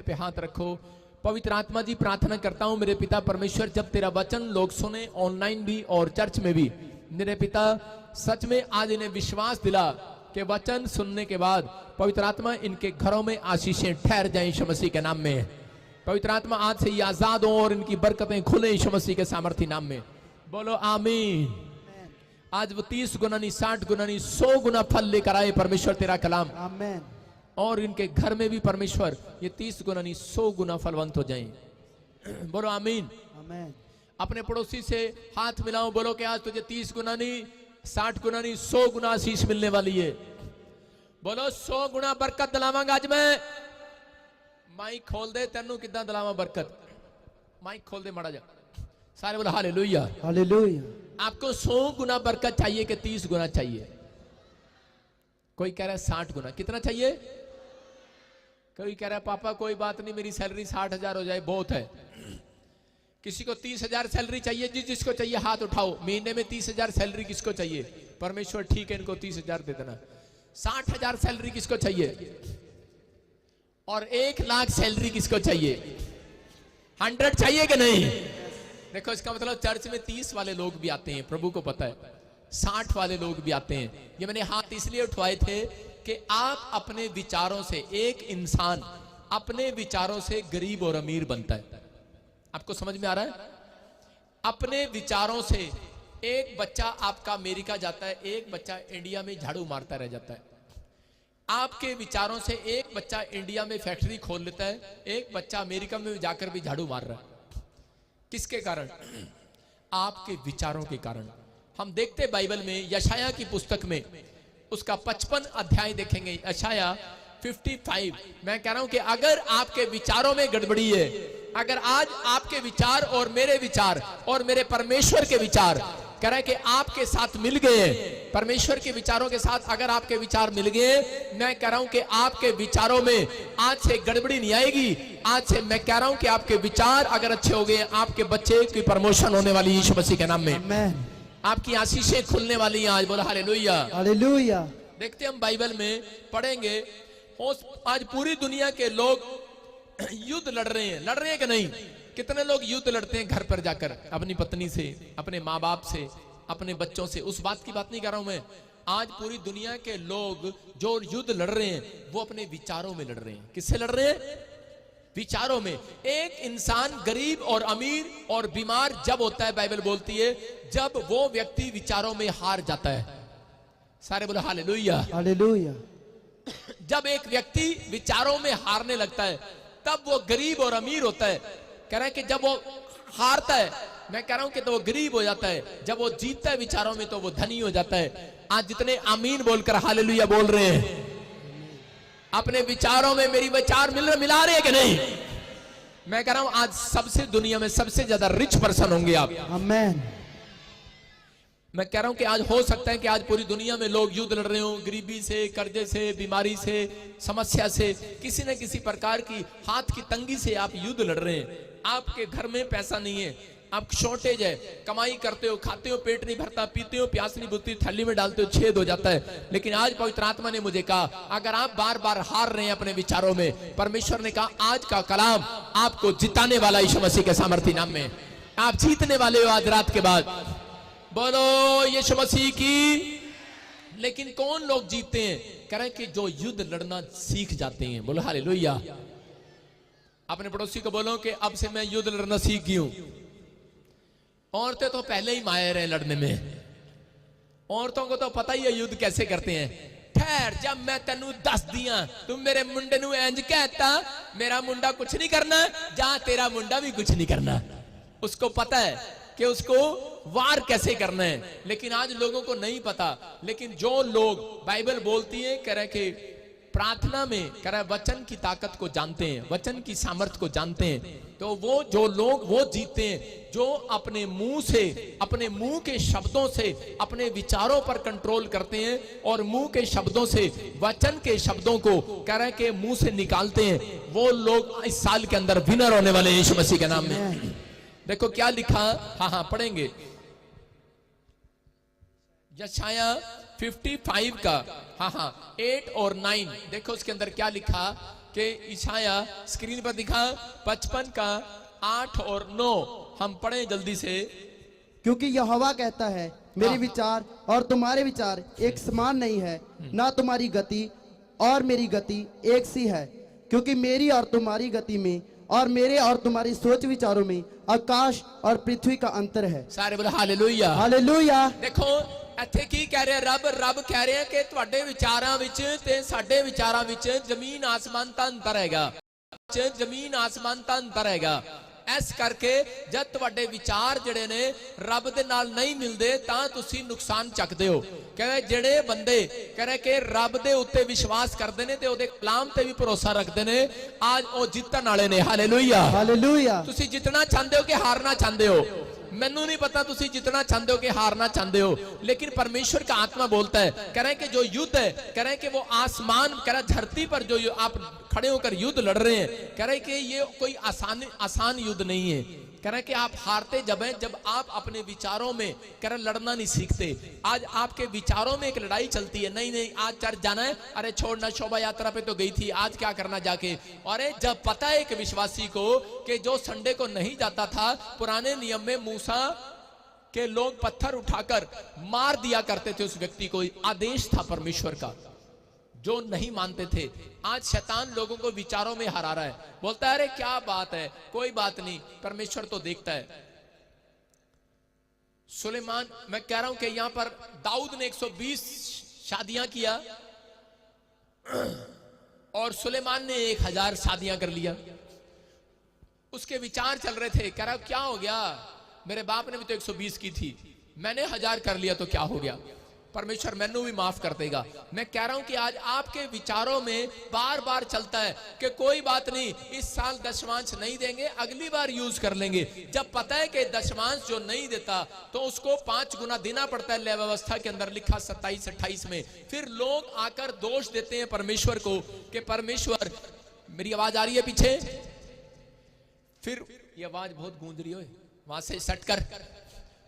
पे हाथ रखो। पवित्र आत्मा जी, प्रार्थना करता हूं मेरे पिता परमेश्वर, जब तेरा वचन लोग सुने ऑनलाइन भी और चर्च में भी, मेरे पिता सच में आज इन्हें विश्वास दिला कि वचन सुनने के बाद पवित्र आत्मा इनके घरों में आशीषें ठहर जाएं यीशु मसीह के नाम में। पवित्र आत्मा आज से ये आजाद हो और इनकी बरकतें खुले यीशु मसीह के सामर्थ्य नाम में। बोलो आमीन। आज वो 30 गुना नहीं, 60 गुना नहीं, 100 गुना फल लेकर आए परमेश्वर तेरा कलाम। आमीन। और इनके घर में भी परमेश्वर ये 30 गुना नहीं 100 गुना फलवंत हो जाएं। बोलो आमीन। आमीन। अपने पड़ोसी से हाथ मिलाओ, बोलो कि आज तुझे 30 गुना नहीं, 60 गुना नहीं, 100 गुना आशीष मिलने वाली है। बोलो 100 गुना बरकत दिलावांगा आज मैं। माइक खोल दे, तेनू कितना दिलावा बरकत। माइक खोल दे माड़ा जा, सारे बोलो हालेलुया। हालेलुया। आपको 100 गुना बरकत चाहिए कि 30 गुना चाहिए? कोई कह रहा है 60 गुना। कितना चाहिए? कोई कह रहा है पापा कोई बात नहीं, मेरी सैलरी 60,000 हो जाए बहुत है। किसी को 30,000 सैलरी चाहिए? जिसको चाहिए हाथ उठाओ। महीने में 30,000 सैलरी किसको चाहिए? परमेश्वर ठीक है, इनको 30,000 दे देना। 60,000 सैलरी किसको चाहिए? और 1,00,000 सैलरी किसको चाहिए? 100 चाहिए कि नहीं? देखो इसका मतलब चर्च में 30 वाले लोग भी आते हैं, प्रभु को पता है 60 वाले लोग भी आते हैं। ये मैंने हाथ इसलिए उठवाए थे कि आप अपने विचारों से, एक इंसान अपने विचारों से गरीब और अमीर बनता है। आपको समझ में आ रहा है? अपने विचारों से एक बच्चा आपका अमेरिका जाता है, एक बच्चा इंडिया में झाड़ू मारता रह जाता है। आपके विचारों से एक बच्चा इंडिया में फैक्ट्री खोल लेता है, एक बच्चा अमेरिका में जाकर भी झाड़ू मार रहा है। किसके कारण? आपके विचारों के कारण। हम देखते बाइबल में यशाया की पुस्तक में उसका 55 अध्याय देखेंगे, यशाया 55। मैं कह रहा हूं कि अगर आपके विचारों में गड़बड़ी है, अगर आज आपके विचार और मेरे विचार और मेरे परमेश्वर के विचार कह रहा है कि आपके साथ मिल गए, परमेश्वर के विचारों के साथ अगर आपके विचार मिल गए, मैं कह रहा हूं कि आपके विचारों में आज से गड़बड़ी नहीं आएगी। आज से मैं कह रहा हूं कि आपके विचार अगर अच्छे हो गए, आपके बच्चे की प्रमोशन होने वाली यीशु मसीह के नाम में। आमीन। आपकी आशीषें खुलने वाली हैं आज। बोला हालेलुया। हालेलुया। देखते हम बाइबल में पढ़ेंगे, आज पूरी दुनिया के लोग युद्ध लड़ रहे हैं कि नहीं? कितने लोग युद्ध लड़ते हैं घर पर जाकर अपनी पत्नी से, अपने माँ बाप से, अपने बच्चों से। उस बात की बात नहीं कर रहा हूं मैं। आज पूरी दुनिया के लोग जो युद्ध लड़ रहे हैं वो अपने विचारों में लड़ रहे हैं। किससे लड़ रहे हैं? विचारों में। एक इंसान गरीब और अमीर और बीमार जब होता है, बाइबल बोलती है, जब वो व्यक्ति विचारों में हार जाता है। सारे बोलो हालेलुया। हालेलुया। जब एक व्यक्ति विचारों में हारने लगता है तब वो गरीब और अमीर होता है। कह रहा है कि जब वो हारता है, मैं कह रहा हूं कि तो वो गरीब हो जाता है, जब वो जीतता है विचारों में तो वो धनी हो जाता है। आज जितने आमीन बोलकर हालेलुया बोल रहे हैं, अपने विचारों में मेरी विचार मिला रहे हैं कि नहीं? मैं कह रहा हूं आज सबसे दुनिया में सबसे ज्यादा रिच पर्सन होंगे आप। आमीन। मैं कह रहा हूं कि आज हो सकता है कि आज पूरी दुनिया में लोग युद्ध लड़ रहे हो, गरीबी से, कर्जे से, बीमारी से, समस्या से, किसी न किसी प्रकार की हाथ की तंगी से आप युद्ध लड़ रहे हैं। आपके घर में पैसा नहीं है, आप शॉर्टेज है, कमाई करते हो, खाते हो, पेट नहीं भरता, पीते हो, प्यास नहीं बुझती, थैली में डालते हो, छेद हो जाता है। लेकिन आज पवित्र आत्मा ने मुझे कहा, अगर आप बार बार हार रहे हैं अपने विचारों में, परमेश्वर ने कहा आज का कलाम आपको जिताने वाला यीशु मसीह के सामर्थ्य नाम में। आप जीतने वाले हो आज रात के बाद। बोलो यीशु मसीह की। लेकिन कौन लोग जीतते हैं? कह रहे हैं कि जो युद्ध लड़ना सीख जाते हैं। बोलो हालेलुया। अपने पड़ोसी को बोलो कि अब से मैं युद्ध लड़ना सीख गई हूं। औरतें तो पहले ही माहिर हैं लड़ने में, औरतों को तो पता ही है युद्ध कैसे करते हैं। ठहर, जब मैं तेनू दस दिया, तुम मेरे मुंडे नू इंज कहता, मेरा मुंडा कुछ नहीं करना, जा तेरा मुंडा भी कुछ नहीं करना। उसको पता है कि उसको वार कैसे करना है, लेकिन आज लोगों को नहीं पता। लेकिन जो लोग, बाइबल बोलती है, कह रहे कि प्रार्थना में, कह रहा है वचन की ताकत को जानते हैं, वचन की सामर्थ्य को जानते हैं, तो वो जो लोग वो जीतते हैं जो अपने मुंह से, अपने मुंह के शब्दों से अपने विचारों पर कंट्रोल करते हैं और मुंह के शब्दों से, वचन के शब्दों को कह रहे हैं कि मुंह से निकालते हैं। वो लोग इस साल के अंदर विनर होने वाले हैं यीशु मसीह के नाम में। देखो क्या लिखा, हाँ पढ़ेंगे यशाया 55 का 8 और 9। देखो उसके अंदर क्या लिखा, कि ईशाया स्क्रीन पर दिखा 55 का 8 और 9 हम पढ़ें जल्दी से। क्योंकि यहोवा कहता है, मेरे विचार और तुम्हारे विचार एक समान नहीं है, ना तुम्हारी गति और मेरी गति एक सी है। क्योंकि मेरी और तुम्हारी गति में और मेरे और तुम्हारी सोच विचारों में आकाश और पृथ्वी का अंतर है। सारे बोलो हालेलुया। हालेलुया। देखो ਇੱਥੇ ਕੀ ਕਹਿ ਰਿਹਾ ਰੱਬ ਕਹਿ ਰਿਹਾ ਕਿ ਤੁਹਾਡੇ ਵਿਚਾਰਾਂ ਵਿੱਚ ਤੇ ਸਾਡੇ ਵਿਚਾਰਾਂ ਵਿੱਚ ਜ਼ਮੀਨ ਆਸਮਾਨ ਦਾ ਅੰਤਰ ਹੈਗਾ, ਜ਼ਮੀਨ ਆਸਮਾਨ ਦਾ ਅੰਤਰ ਹੈਗਾ। ਇਸ ਕਰਕੇ ਜਦ ਤੁਹਾਡੇ ਵਿਚਾਰ ਜਿਹੜੇ ਨੇ ਰੱਬ ਦੇ ਨਾਲ ਨਹੀਂ ਮਿਲਦੇ ਤਾਂ ਤੁਸੀਂ ਨੁਕਸਾਨ ਚੱਕਦੇ ਹੋ। ਕਹਿੰਦੇ ਜਿਹੜੇ ਬੰਦੇ ਕਹਿੰਦੇ ਕਿ ਰੱਬ ਦੇ ਉੱਤੇ ਵਿਸ਼ਵਾਸ ਕਰਦੇ ਨੇ ਤੇ ਉਹਦੇ ਕਲਾਮ ਤੇ ਵੀ ਭਰੋਸਾ ਰੱਖਦੇ ਨੇ, ਅੱਜ ਉਹ ਜਿੱਤਣ ਵਾਲੇ ਨੇ। Hallelujah hallelujah. ਤੁਸੀਂ ਜਿੱਤਣਾ ਚਾਹੁੰਦੇ ਹੋ ਕਿ ਹਾਰਨਾ ਚਾਹੁੰਦੇ ਹੋ? मैनू नहीं पता तुसी जितना चाहते हो कि हारना चाहते हो, लेकिन परमेश्वर का आत्मा बोलता है, कह रहे हैं कि जो युद्ध है, कह रहे हैं कि वो आसमान, कह रहा है धरती पर जो आप खड़े होकर युद्ध लड़ रहे हैं, कह रहे हैं कि ये कोई आसान युद्ध नहीं है। कह रहे हैं कि आप हारते जब हैं जब आप अपने विचारों में कह रहे लड़ना नहीं सीखते। आज आपके विचारों में एक लड़ाई चलती है, नहीं नहीं आज चर्च जाना है, अरे छोड़ना, शोभा यात्रा पे तो गई थी, आज क्या करना जाके। और जब पता है एक विश्वासी को कि जो संडे को नहीं जाता था, पुराने नियम में मूसा के लोग पत्थर उठाकर मार दिया करते थे उस व्यक्ति को, आदेश था परमेश्वर का, जो नहीं मानते थे। आज शैतान लोगों को विचारों में हरा रहा है, बोलता है अरे क्या बात है, कोई बात नहीं, परमेश्वर तो देखता है। सुलेमान, मैं कह रहा हूं कि यहां पर दाऊद ने 120 शादियां किया और सुलेमान ने 1000 शादियां कर लिया। उसके विचार चल रहे थे, कह रहा क्या हो गया, मेरे बाप ने भी तो 120 की थी, मैंने 1000 कर लिया तो क्या हो गया, परमेश्वर मैनू भी माफ कर देगा। मैं कह रहा हूं कि आज आपके विचारों में बार बार चलता है कि कोई बात नहीं, इस साल दशमांश नहीं देंगे, अगली बार यूज कर लेंगे। जब पता है कि दशमांश जो नहीं देता तो उसको 5 गुना देना पड़ता है, व्यवस्था के अंदर लिखा 27-28 में। फिर लोग आकर दोष देते हैं परमेश्वर को कि परमेश्वर, मेरी आवाज आ रही है पीछे, फिर ये आवाज बहुत गूंज रही है, वहां से सट कर।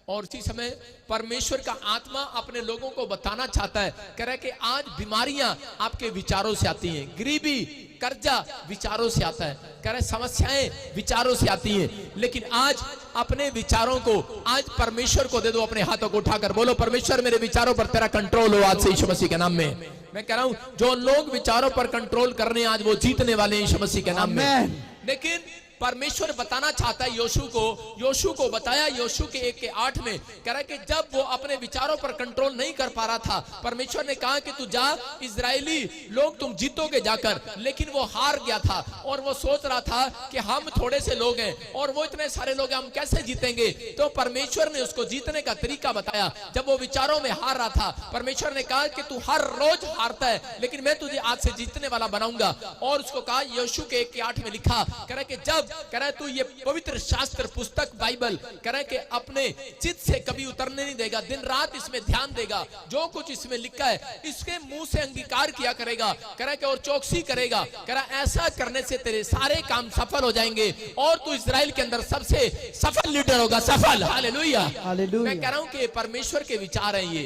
और इसी समय परमेश्वर का आत्मा अपने लोगों को बताना चाहता है, कह रहा है कि आज बीमारियां आपके विचारों से आती हैं, गरीबी कर्जा विचारों से आता है, कह रहे समस्याएं विचारों से आती हैं, लेकिन आज अपने विचारों को आज परमेश्वर को दे दो। अपने हाथों को उठाकर बोलो, परमेश्वर मेरे विचारों पर तेरा कंट्रोल हो आज से यीशु मसीह के नाम में। मैं कह रहा हूं जो लोग विचारों पर कंट्रोल करने आज वो जीतने वाले यीशु मसीह के नाम में। लेकिन परमेश्वर बताना चाहता है योशू को बताया, योशू के 1:8 में कह रहा है कि जब वो अपने विचारों पर कंट्रोल नहीं कर पा रहा था, परमेश्वर ने कहा कि तू जा, इजरायली लोग तुम जीतोगे जाकर, लेकिन वो हार गया था और वो सोच रहा था कि हम थोड़े से लोग हैं और वो इतने सारे लोग हैं, हम कैसे जीतेंगे। तो परमेश्वर ने उसको जीतने का तरीका बताया। जब वो विचारों में हार रहा था, परमेश्वर ने कहा कि तू हर रोज हारता है, लेकिन मैं तुझे आज से जीतने वाला बनाऊंगा। और उसको कहा, योशू के 1:8 में लिखा, कह रहा है कि जब कह रहा है तू ये पवित्र शास्त्र पुस्तक बाइबल कह रहा है कि अपने चित्त से कभी उतरने नहीं देगा, दिन रात इसमें ध्यान देगा, जो कुछ इसमें लिखा है इसके मुंह से अंगीकार किया करेगा, कह रहा है कि और चौकसी करेगा, कह रहा है ऐसा करने से तेरे सारे काम सफल हो जाएंगे और तू इजराइल के अंदर सबसे सफल लीडर होगा, सफल। हालेलुया। मैं कह रहा हूं कि परमेश्वर के विचार हैं ये।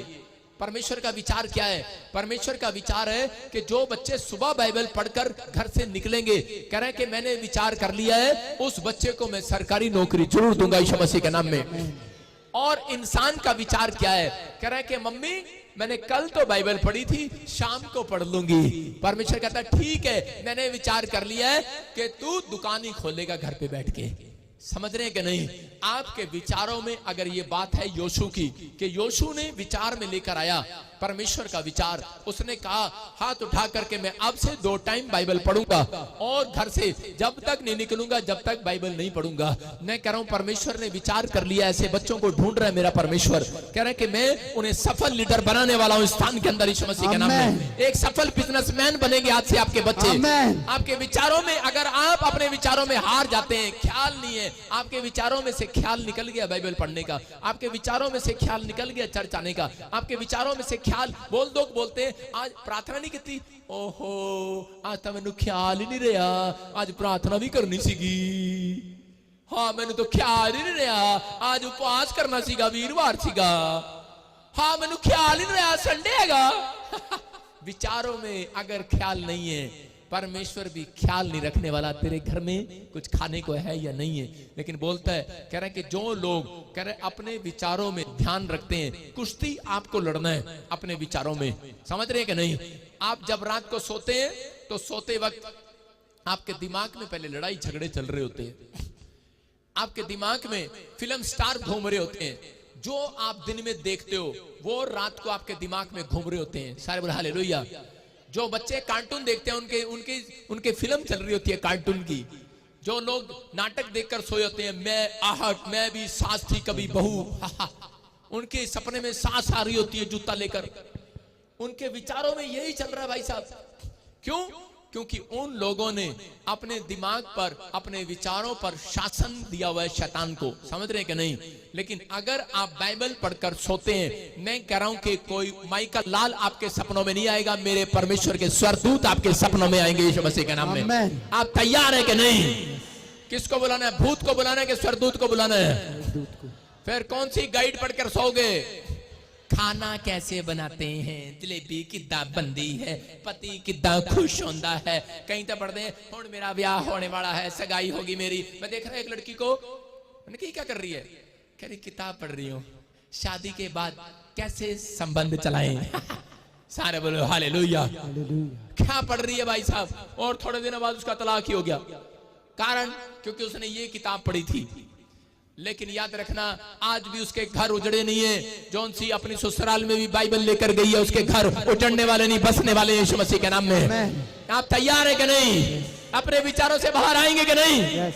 परमेश्वर का विचार क्या है? परमेश्वर का विचार है कि जो बच्चे सुबह बाइबल पढ़कर घर से निकलेंगे, कह रहे हैं कि मैंने विचार कर लिया है उस बच्चे को मैं सरकारी नौकरी जरूर दूंगा यीशु मसीह के नाम में। और इंसान का विचार क्या है? कह रहा है कि मम्मी मैंने कल तो बाइबल पढ़ी थी, शाम को पढ़ लूंगी। परमेश्वर कहता है ठीक है, मैंने विचार कर लिया है कि तू दुकान ही खोलेगा घर पे बैठ के। समझ रहे हैं कि नहीं? आपके विचारों में अगर ये बात है योशू की, कि योशू ने विचार में लेकर आया परमेश्वर का विचार, उसने कहा हाथ उठा करके मैं अब से 2 टाइम बाइबल पढ़ूंगा और घर से जब तक नहीं निकलूंगा जब तक बाइबल नहीं पढ़ूंगा। मैं कह रहा हूं परमेश्वर ने विचार कर लिया, ऐसे बच्चों को ढूंढ रहा है मेरा परमेश्वर। कह रहा है कि मैं उन्हें सफल लीडर बनाने वाला हूं स्थान के अंदर यीशु मसीह के नाम में। एक सफल बिजनेसमैन बनेंगे आज से आपके बच्चे। आपके विचारों में अगर आप अपने विचारों में हार जाते हैं, ख्याल नहीं है, आपके विचारों में से ख्याल निकल गया बाइबल पढ़ने का, आपके विचारों में से ख्याल निकल गया चर्च आने का, आपके विचारों में से ख्याल बोलते आज प्रार्थना नहीं की, ओहो आज तो मैनू ख्याल ही नहीं रहा आज प्रार्थना भी करनी सीगी, हाँ मैनू तो ख्याल ही नहीं रहा आज उपवास करना सीगा, वीरवार सीगा, हाँ मैनू ख्याल ही नहीं रहा संडे हैगा। विचारों में अगर ख्याल नहीं है, परमेश्वर भी ख्याल नहीं रखने वाला तेरे घर में कुछ खाने को है या नहीं है। लेकिन बोलता है, कह रहा है कि जो लोग कह रहे अपने विचारों में ध्यान रखते हैं, कुश्ती आपको लड़ना है अपने विचारों में, समझ रहे हैं कि नहीं। आप जब रात को सोते हैं तो सोते वक्त आपके दिमाग में पहले लड़ाई झगड़े चल रहे होते हैं, आपके दिमाग में फिल्म स्टार घूम रहे होते हैं, जो आप दिन में देखते हो वो रात को आपके दिमाग में घूम रहे होते हैं। सारे बोले हालेलुया। जो बच्चे कार्टून देखते हैं उनके उनके उनके फिल्म चल रही होती है कार्टून की। जो लोग नाटक देखकर सोए होते हैं, मैं आहट, मैं भी सास थी कभी बहू, उनके सपने में सास आ रही होती है जूता लेकर। उनके विचारों में यही चल रहा है भाई साहब। क्यों? क्योंकि उन लोगों ने अपने दिमाग पर, अपने विचारों पर शासन दिया हुआ है शैतान को, समझ रहे हैं कि नहीं। लेकिन अगर आप बाइबल पढ़कर सोते हैं, मैं कह रहा हूं कि कोई माइकल लाल आपके सपनों में नहीं आएगा, मेरे परमेश्वर के स्वर्गदूत आपके सपनों में आएंगे यीशु मसीह के नाम में। आप तैयार है कि नहीं? किसको बुलाना है? भूत को बुलाना है कि स्वर्गदूत को बुलाना है? फिर कौन सी गाइड पढ़कर सोओगे? खाना कैसे बनाते हैं, जलेबी किद्दां बनती है, पति किद्दां खुश होता है। कहीं तो पढ़ते हैं हुण मेरा ब्याह होने वाला है, सगाई होगी मेरी। मैं देख रहा एक लड़की को, मैंने कहा क्या कर रही है? कह रही किताब पढ़ रही हूँ, शादी के बाद कैसे संबंध चलाएं। सारे बोलो हालेलुया। क्या पढ़ रही है भाई साहब? और थोड़े दिनों बाद उसका तलाक ही हो गया। कारण क्योंकि उसने ये किताब पढ़ी थी। लेकिन याद रखना, आज भी उसके घर उजड़े नहीं है। जौन सी अपनी ससुराल में भी बाइबल लेकर गई है, उसके घर उजड़ने वाले नहीं, बसने वाले यीशु मसीह के नाम में। आप तैयार है कि नहीं? अपने विचारों से बाहर आएंगे कि नहीं?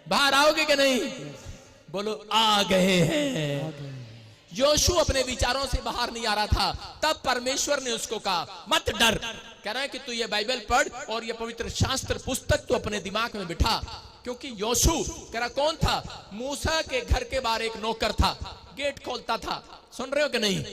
बाहर आओगे कि नहीं? बोलो आ गए हैं। योशू अपने विचारों से बाहर नहीं आ रहा था, तब परमेश्वर ने उसको कहा मत डर। कह रहा है कि तू ये बाइबल पढ़ और ये पवित्र शास्त्र पुस्तक तू अपने दिमाग में बिठा। क्योंकि योशू कह रहा कौन था? मूसा के घर के बाहर एक नौकर था, गेट खोलता था, सुन रहे हो कि नहीं?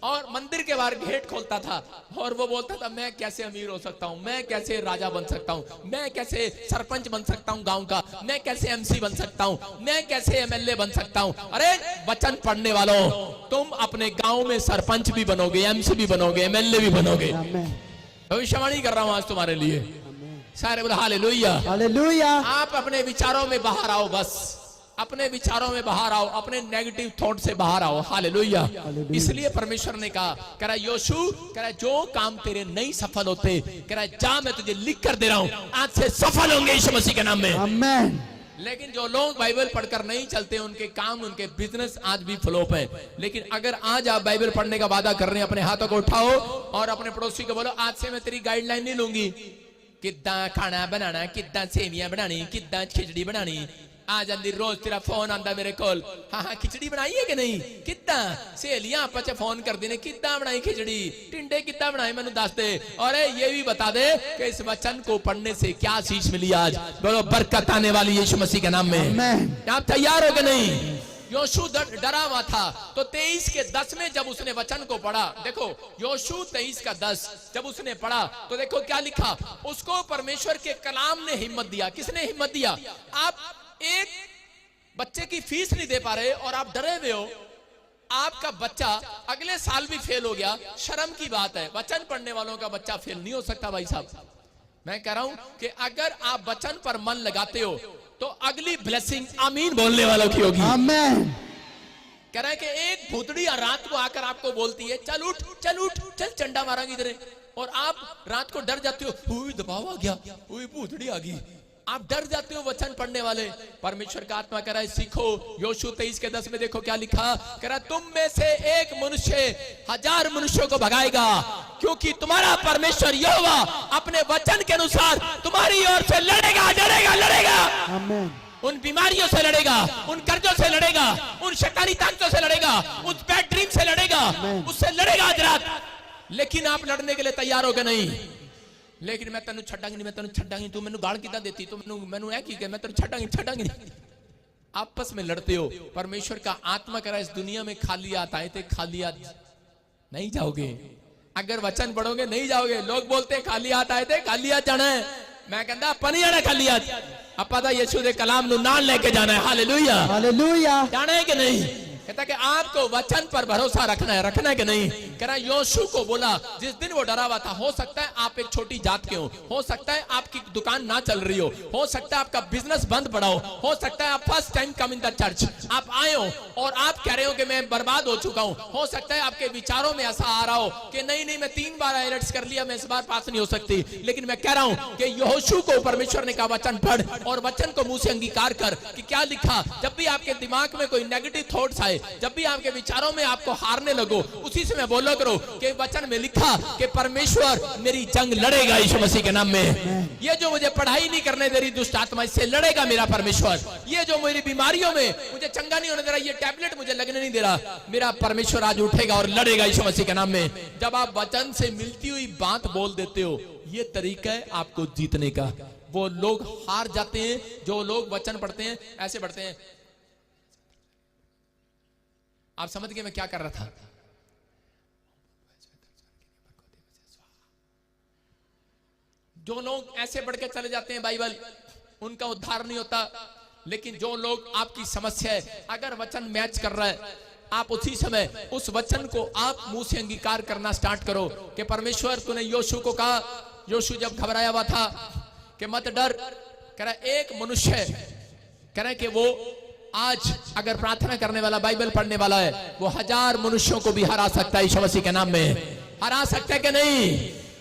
और मंदिर के बाहर गेट खोलता था और वो बोलता था मैं कैसे अमीर हो सकता हूँ, मैं कैसे राजा बन सकता हूँ, मैं कैसे सरपंच बन सकता हूँ गांव का, मैं कैसे एमसी बन सकता हूँ, मैं कैसे एमएलए बन सकता हूँ। अरे वचन पढ़ने वालों, तुम अपने गांव में सरपंच भी बनोगे, एमसी भी बनोगे, एमएलए भी बनोगे। भविष्यवाणी कर रहा हूं आज तुम्हारे लिए। सारे बोले हालेलुया हालेलुया। आप अपने विचारों में बाहर आओ, बस अपने विचारों में बाहर आओ, अपने नेगेटिव थॉट से बाहर आओ। हालेलुया। इसलिए परमेश्वर ने कहा, कह रहा योशू, कह रहा जो काम तेरे नहीं सफल होते, कह रहा जा मैं तुझे लिख कर दे रहा हूं, आज से सफल होंगे यीशु मसीह के नाम में। आमीन। लेकिन जो लोग बाइबल पढ़कर नहीं चलते, उनके काम, उनके बिजनेस आज भी फ्लॉप है। लेकिन अगर आज आप बाइबल पढ़ने का वादा कर रहे हैं, अपने हाथों को उठाओ और अपने पड़ोसी को बोलो आज से मैं तेरी गाइडलाइन नहीं लूंगी, किद्दां खाना बनाना, किद्दां सेवियां बनानी, किद्दां खिचड़ी बनानी। आ जाती रोज तेरा फोन आंदा मेरे कोल, हाँ हाँ खिचड़ी बनाई है कि नहीं, किद्दां सहेलियां आपस च फोन कर दी ने किद्दां बनाई खिचड़ी, टिंडे किद्दां बनाए मैनू दस दे, और ये भी बता दे कि इस वचन को पढ़ने से क्या आशीष मिली आज। बोलो बरकत आने वाली यीशु मसीह के नाम में। आप तैयार हो कि नहीं? योशू डरा हुआ था, तो 23:10 में जब उसने वचन को पढ़ा, देखो योशू 23:10 जब उसने पढ़ा तो देखो क्या लिखा, उसको परमेश्वर के कलाम ने हिम्मत दिया। किसने हिम्मत दिया? आप एक बच्चे की फीस नहीं दे पा रहे और आप डरे हुए हो, आपका बच्चा अगले साल भी फेल हो गया, शर्म की बात है। वचन पढ़ने वालों का बच्चा फेल नहीं हो सकता भाई साहब। मैं कह रहा हूं कि अगर आप वचन पर मन लगाते हो तो अगली ब्लेसिंग आमीन बोलने वालों की होगी। आमीन। कह रहा है कि एक भूतड़ी रात को आकर आपको बोलती है चल उठ चल उठ चल चंडा मारांगी तेरे, और आप रात को डर जाते हो, दबाव आ गया, भूतड़ी आ गई, आप डर जाते हो वचन पढ़ने वाले। परमेश्वर का आत्मा कह रहा है सीखो। योशू 23:10 में देखो क्या लिखा, कह रहा तुम में से एक मनुष्य 1000 मनुष्यों को भगाएगा, क्योंकि तुम्हारा परमेश्वर यहोवा अपने वचन के अनुसार तुम्हारी ओर से लड़ेगा लड़ेगा लड़ेगा। आमीन। उन बीमारियों से लड़ेगा, उन कर्जों से लड़ेगा, उन शैतानी ताकतों से लड़ेगा, उस बैड ड्रीम से लड़ेगा, उससे लड़ेगा आज रात। लेकिन आप लड़ने के लिए तैयार हो गए नहीं? लेकिन मैं तेन छड़ांगी नहीं, मैं तेन छड़ांगी, तू मैनू गाल किदां देती, तू मैनू ऐ की कह, मैं तेन छड़ांगी नहीं। आपस में लड़ते हो। परमेश्वर का आत्मा कह रहा है इस दुनिया में खाली हाथ आए थे, खाली हाथ नहीं जाओगे। अगर वचन पढ़ोगे नहीं जाओगे। लोग बोलते हैं खाली हाथ आए थे, खाली हाथ जाना है। मैं कहता अपन नहीं जाना खाली हाथ, अपा तो यीशु दे कलाम नू नाल लेके जाना है। Hallelujah hallelujah. जाना है कि नहीं? कहता कि आपको वचन पर भरोसा रखना है कि नहीं। कह रहा योशू को बोला जिस दिन वो डरा हुआ था, हो सकता है आप एक छोटी जात के हो सकता है आपकी दुकान ना चल रही हो सकता है आपका बिजनेस बंद पड़ा हो सकता है आप first time come in the church, आप आए हो और आप कह रहे हो कि मैं बर्बाद हो चुका हूं। हो सकता है आपके विचारों में ऐसा आ रहा हो कि नहीं मैं 3 बार आईएलटीएस कर लिया, मैं इस बार पास नहीं हो सकती। लेकिन मैं कह रहा हूं कि यहोशू को परमेश्वर ने कहा वचन पढ़ और वचन को मुंह से अंगीकार कर कि क्या लिखा। जब भी आपके दिमाग में कोई नेगेटिव थॉट्स आए, जब भी आपके विचारों में आपको हारने लगो, उसी से मैं बोला करो कि वचन में लिखा कि परमेश्वर मेरी जंग लड़ेगा यीशु मसीह के नाम में। ये जो मुझे पढ़ाई नहीं करने दे रही दुष्ट आत्मा, इससे लड़ेगा मेरा परमेश्वर। ये जो मेरी बीमारियों में मुझे चंगा नहीं होने दे रहा, ये टैबलेट मुझे लगने नहीं दे रहा, मेरा परमेश्वर आज उठेगा और लड़ेगा यीशु मसीह के नाम में। जब आप वचन से मिलती हुई बात बोल देते हो, ये तरीका है आपको जीतने का। वो लोग हार जाते हैं जो लोग वचन पढ़ते हैं, ऐसे पढ़ते हैं। आप समझ गए मैं क्या कर रहा था? जो लोग ऐसे बढ़ के चले जाते हैं बाइबल, उनका उद्धार नहीं होता। लेकिन जो लोग आपकी समस्या है, अगर वचन मैच कर रहा है, आप उसी समय उस वचन को आप मुंह से अंगीकार करना स्टार्ट करो कि परमेश्वर तूने योशू को कहा। योशू जब घबराया हुआ था कि मत डर, कह रहा एक मनुष्य है, कह रहा कि वो आज अगर प्रार्थना करने वाला, बाइबल पढ़ने वाला है, वो 1000 मनुष्यों को भी हरा सकता है यीशु मसीह के नाम में। हरा सकता है कि नहीं?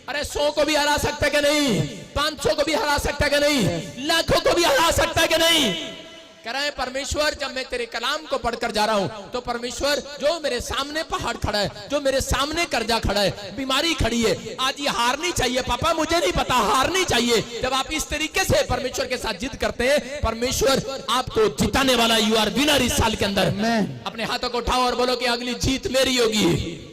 अरे 100 को भी हरा सकता है कि नहीं? 500 को भी हरा सकता है कि नहीं? लाखों को भी हरा सकता है कि नहीं? कह रहा है परमेश्वर जब मैं तेरे कलाम को पढ़कर जा रहा हूं तो परमेश्वर जो मेरे सामने पहाड़ खड़ा है, जो मेरे सामने कर्जा खड़ा है, बीमारी खड़ी है, आज ये हारनी चाहिए पापा, मुझे नहीं पता, हारनी चाहिए। जब आप इस तरीके से परमेश्वर के साथ जिद करते हैं, परमेश्वर आपको जिताने वाला। यू आर विनर इस साल के अंदर। अपने हाथों को उठाओ और बोलो कि अगली जीत मेरी होगी।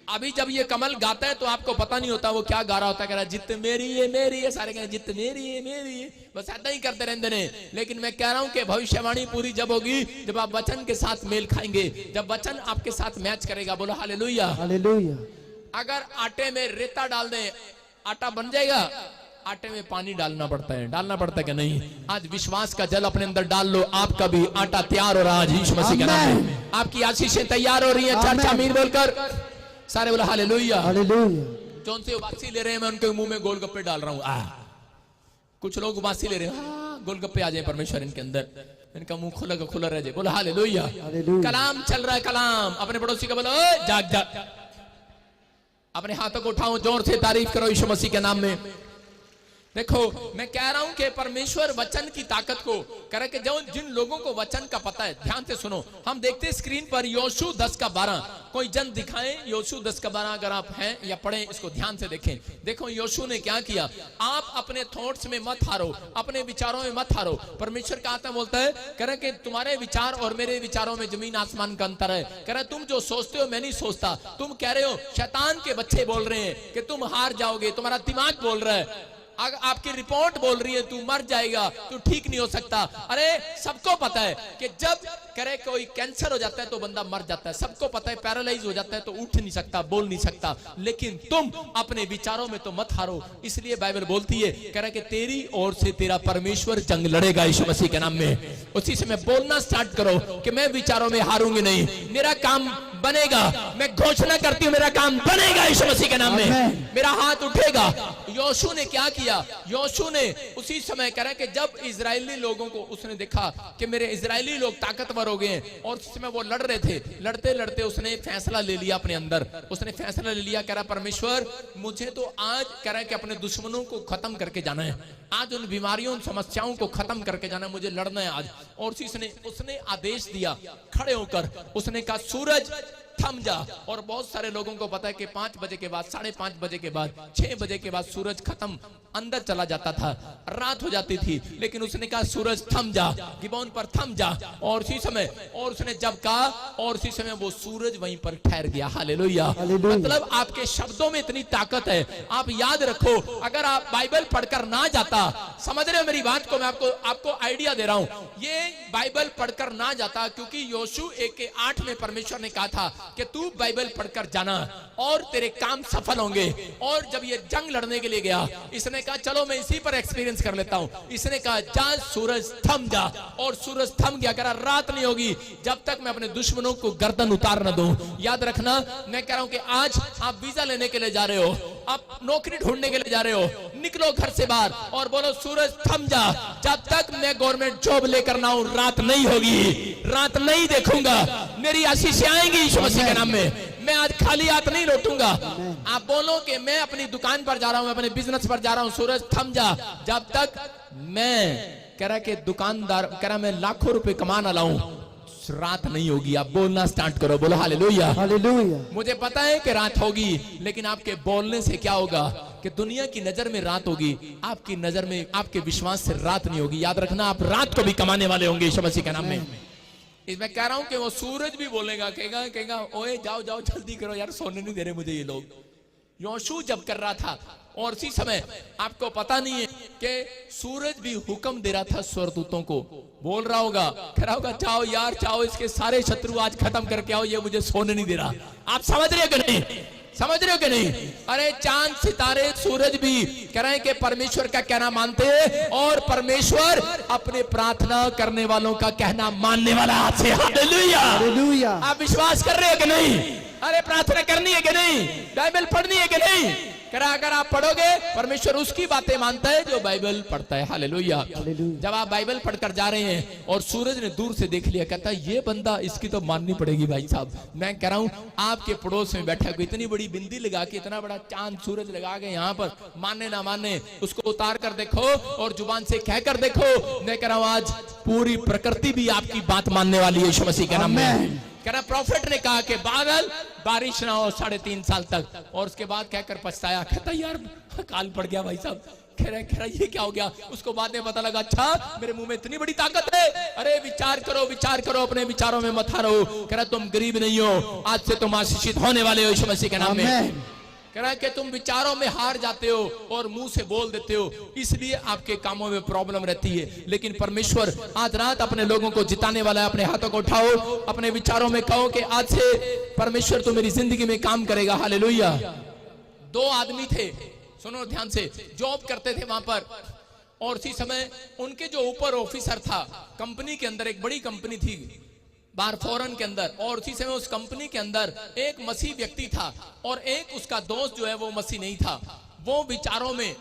अभी जब ये कमल गाता है तो आपको पता नहीं होता वो क्या गा रहा होता है। कह रहा है जित मेरी है, मेरी है, सारे कह जित मेरी है, मेरी है, बस ऐसा ही करते रहते हैं। लेकिन मैं कह रहा हूं कि भविष्यवाणी पूरी जब होगी जब आप वचन के साथ मेल खाएंगे, जब वचन आपके साथ मैच करेगा। बोलो हालेलुया, हालेलुया। अगर आटे में रेता डाल दें, आटा बन जाएगा? आटे में पानी डालना पड़ता है, डालना पड़ता है कि नहीं? आज विश्वास का जल अपने अंदर डाल लो, आपका भी आटा तैयार हो रहा है यीशु मसीह के नाम में। आपकी आशीषें तैयार हो रही है। चर्चा आमीन बोलकर सारे बोला हालेलुया, हालेलुया। जौन से उबासी ले रहे हैं, मैं उनके मुंह में गोलगप्पे डाल रहा हूँ। कुछ लोग उबासी ले रहे हैं, गोलगप्पे आ जाए परमेश्वर इनके अंदर, इनका मुंह खुला का खुला रह जाए। बोला हालेलुया। कलाम चल रहा है, कलाम। अपने पड़ोसी का बोलो जाग जाग। अपने हाथों को उठाओ, जोर से तारीफ करो यीशु मसीह के नाम में। देखो मैं कह रहा हूं कि परमेश्वर वचन की ताकत को करे कि जो जिन लोगों को वचन का पता है, ध्यान से सुनो। हम देखते हैं स्क्रीन पर योशू 10:12, कोई जन दिखाएं योशू 10:12 अगर आप हैं या पढ़ें, इसको ध्यान से देखें। देखो योशू ने क्या किया। आप अपने थॉट्स में मत हारो, अपने विचारों में मत हारो। परमेश्वर का आत्मा बोलता है, कह रहा कि तुम्हारे विचार और मेरे विचारों में जमीन आसमान का अंतर है। कह रहा तुम जो सोचते हो मैं नहीं सोचता। तुम कह रहे हो, शैतान के बच्चे बोल रहे हैं कि तुम हार जाओगे, तुम्हारा दिमाग बोल रहा है, आपकी रिपोर्ट बोल रही है तू मर जाएगा, तू ठीक नहीं हो सकता। अरे सबको पता है कि जब करे कोई कैंसर हो जाता है तो बंदा मर जाता है, सबको पता है पैरालाइज हो जाता है तो उठ नहीं सकता, बोल नहीं सकता। लेकिन तुम अपने विचारों में तो मत हारो। इसलिए बाइबल बोलती है, कह रहा कि तेरी ओर से तेरा परमेश्वर जंग लड़ेगा यीशु मसीह के नाम में। उसी से मैं बोलना स्टार्ट करो कि मैं विचारों में हारूंगी नहीं, मेरा काम बनेगा। मैं घोषणा करती हूँ मेरा काम बनेगा यीशु मसीह के नाम में, मेरा हाथ उठेगा। योशू ने क्या किया? योशू ने उसी समय कह रहा कि जब इजरायली लोगों को उसने देखा कि मेरे इजरायली लोग ताकतवर हो गए हैं, और उस समय वो लड़ रहे थे, लड़ते लड़ते उसने फैसला ले लिया अपने अंदर। उसने फैसला ले लिया, कह रहा परमेश्वर मुझे तो आज कह रहा है कि अपने दुश्मनों को खत्म करके जाना है, आज उन बीमारियों उन समस्याओं को खत्म करके जाना है, मुझे लड़ना है आज। और उसने आदेश दिया खड़े होकर, उसने कहा सूरज थम जा। और बहुत सारे लोगों को पता है कि 5 बजे के बाद, 5:30 बजे के बाद, 6 बजे के बाद सूरज खत्म, अंदर चला जाता था, रात हो जाती थी। लेकिन उसने कहा सूरज थम जा, गिबोन पर थम जा। और उसी समय, और उसने जब कहा, और उसी समय वो सूरज वहीं पर ठहर गया। हालेलुया। मतलब आपके शब्दों में इतनी ताकत है। आप याद रखो, अगर आप बाइबल पढ़कर ना जाता, समझ रहे हो मेरी बात को, मैं आपको आइडिया दे रहा हूं, ये बाइबल पढ़कर ना जाता, क्योंकि योशू 1:8 में परमेश्वर ने कहा था कि तू बाइबल पढ़कर जाना और तेरे काम सफल होंगे। और जब ये जंग लड़ने के लिए गया, इसने कहा चलो मैं इसी पर एक्सपीरियंस कर लेता हूं। इसने कहा जा सूरज थम जा, और सूरज थम गया। कह रहा रात नहीं होगी जब तक मैं अपने दुश्मनों को गर्दन उतार न दूं। याद रखना, मैं कह रहा हूं कि आज आप वीजा लेने के लिए जा रहे हो, आप नौकरी ढूंढने के लिए जा रहे हो, निकलो घर से बाहर और बोलो सूरज थम जा, जब तक मैं गवर्नमेंट जॉब लेकर ना हूं रात नहीं होगी, रात नहीं देखूंगा, मेरी आशीषें आएंगी यीशु मसीह के नाम में। मैं आज खाली हाथ नहीं लौटूंगा। आप बोलो कि मैं अपनी दुकान पर जा रहा हूं, अपने बिजनेस पर जा रहा हूं, सूरज थम जा, जब तक मैं कह रहा कि दुकानदार कह रहा मैं लाखों रुपए कमा ना लाऊं, रात नहीं होगी। आप बोलना स्टार्ट करो, बोलो हालेलुया हालेलुया। मुझे पता है कि रात होगी, लेकिन आपके बोलने से क्या होगा कि दुनिया की नजर में रात होगी, आपकी नजर में, आपके विश्वास से रात नहीं होगी। याद रखना, आप रात को भी कमाने वाले होंगे यीशु मसीह के नाम में। इसमें कह रहा हूं कि वो सूरज भी बोलेगा, कहेगा ओए जाओ जाओ जल्दी करो यार, सोने नहीं दे रहे मुझे ये लोग। योशू जब कर रहा था, और इसी समय आपको पता नहीं है कि सूरज भी हुक्म दे रहा था स्वर्गदूतों को, बोल रहा होगा, कह रहा होगा जाओ यार जाओ, इसके सारे शत्रु आज खत्म करके आओ, ये मुझे सोने नहीं दे रहा। आप समझ रहे हो कि नहीं? समझ रहे हो कि नहीं? अरे चांद सितारे सूरज भी कह रहे हैं कि परमेश्वर का कहना मानते हैं, और परमेश्वर अपने प्रार्थना करने वालों का कहना मानने वाला हाथ से। Hallelujah hallelujah. आप विश्वास कर रहे हो कि नहीं? अरे प्रार्थना करनी है कि नहीं? बाइबल पढ़नी है कि नहीं? अगर आप पढ़ोगे, परमेश्वर उसकी बातें मानता है जो बाइबल पढ़ता है। हालेलुया। जब आप बाइबल पढ़कर जा रहे हैं और सूरज ने दूर से देख लिया, कहता है ये बंदा, इसकी तो माननी पड़ेगी भाई साहब। मैं कह रहा हूं आपके पड़ोस में बैठा कोई इतनी बड़ी बिंदी लगा के, इतना बड़ा चांद सूरज लगा के यहाँ पर, माने ना माने उसको उतार कर देखो और जुबान से कह कर देखो। मैं कह रहा हूं आज पूरी प्रकृति भी आपकी बात मानने वाली है यीशु मसीह के नाम में। कह रहा प्रॉफिट ने कहा कि बादल बारिश ना हो 3.5 साल तक, और उसके बाद कहकर पछताया, कहता यार काल पड़ गया भाई साहब। कह रहा ये क्या हो गया? उसको बाद में पता लगा, अच्छा मेरे मुंह में इतनी बड़ी ताकत है। अरे विचार करो, अपने विचारों में मत हारो। कह रहा तुम गरीब नहीं हो, आज से तुम आशीषित होने वाले हो यीशु मसीह के नाम में। कह रहा है कि तुम विचारों में हार जाते हो और मुंह से बोल देते हो, इसलिए आपके कामों में प्रॉब्लम रहती है। लेकिन परमेश्वर आज रात अपने लोगों को जिताने वाला है। अपने हाथों को उठाओ, अपने विचारों में कहो कि आज से परमेश्वर तो मेरी जिंदगी में काम करेगा। हालेलुया। 2 आदमी थे, सुनो ध्यान से, जॉब करते थे वहां पर, और इसी समय उनके जो ऊपर ऑफिसर था, कंपनी के अंदर, एक बड़ी कंपनी थी बाहर फॉरेन के अंदर, और उसी समय उस कंपनी के अंदर एक मसीह व्यक्ति था और एक उसका दोस्त जो है वो मसीह नहीं था। वो विचारों में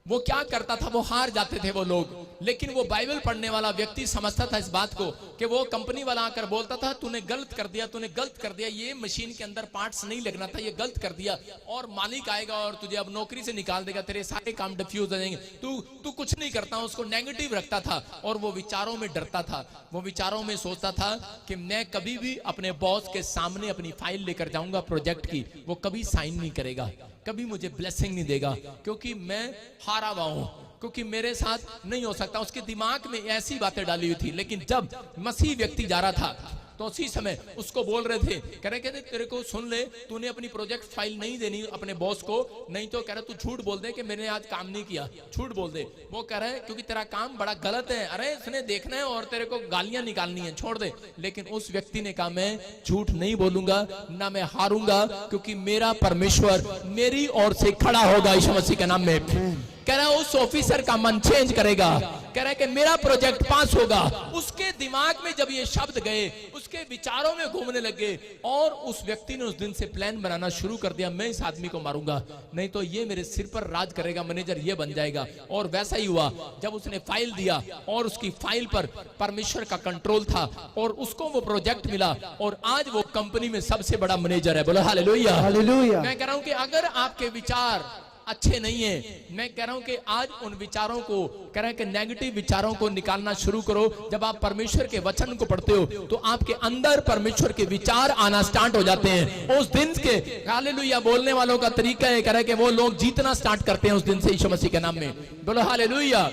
वो क्या करता था, वो हार जाते थे वो लोग। लेकिन वो बाइबल पढ़ने वाला व्यक्ति समझता था इस बात को कि वो कंपनी वाला आकर बोलता था तूने गलत कर दिया, ये मशीन के अंदर पार्ट्स नहीं लगना था, ये गलत कर दिया, और मालिक आएगा और तुझे अब नौकरी से निकाल देगा, तेरे सारे काम डिफ्यूज हो जाएंगे, तू कुछ नहीं करता। उसको नेगेटिव रखता था और वो विचारों में डरता था। वो विचारों में सोचता था कि मैं कभी भी अपने बॉस के सामने अपनी फाइल लेकर जाऊंगा प्रोजेक्ट की, वो कभी साइन नहीं करेगा, कभी मुझे ब्लेसिंग नहीं देगा, क्योंकि मैं हारा हुआ हूं, क्योंकि मेरे साथ नहीं हो सकता। उसके दिमाग में ऐसी बातें डाली हुई थी। लेकिन जब मसीह व्यक्ति जा रहा था तो उसी समय उसको बोल रहे थे, कह रहे तेरे को सुन ले, तूने अपनी प्रोजेक्ट फाइल नहीं देनी अपने बॉस को, नहीं तो कह रहा तू झूठ बोल दे कि मैंने आज काम नहीं किया, झूठ बोल दे। वो कह रहे क्योंकि तेरा काम बड़ा गलत है, अरे इसने देखना है और तेरे को गालियां निकालनी है, छोड़ दे। लेकिन उस व्यक्ति ने कहा मैं झूठ नहीं बोलूंगा, ना मैं हारूंगा, क्योंकि मेरा परमेश्वर मेरी ओर से खड़ा होगा यीशु मसीह के नाम में। कह रहा है उस ऑफिसर का मन चेंज करेगा, कह रहा है कि मेरा प्रोजेक्ट पास होगा। उसके दिमाग में जब ये शब्द गए, उसके विचारों में घूमने लगे, और उस व्यक्ति ने उस दिन से प्लान बनाना शुरू कर दिया, मैं इस आदमी को मारूंगा, नहीं तो ये मेरे सिर पर राज करेगा, मैनेजर ये बन जाएगा। और वैसा ही हुआ। जब उसने फाइल दिया और उसकी फाइल पर परमेश्वर का कंट्रोल था और उसको वो प्रोजेक्ट मिला, और आज वो कंपनी में सबसे बड़ा मैनेजर है। बोलो हालेलुया हालेलुया। मैं कह रहा हूं कि अगर आपके विचार अच्छे नहीं है, मैं कह रहा हूं कि आज उन विचारों को, कह रहे हैं कि नेगेटिव विचारों को निकालना शुरू करो। जब आप परमेश्वर के वचन को पढ़ते हो तो आपके अंदर परमेश्वर के विचार आना स्टार्ट हो जाते हैं। उस दिन के हालेलुया बोलने वालों का तरीका है, कह रहे हैं कि वो लोग जीतना स्टार्ट करते हैं उस दिन से यीशु मसीह के नाम में। बोलो हालेलुया।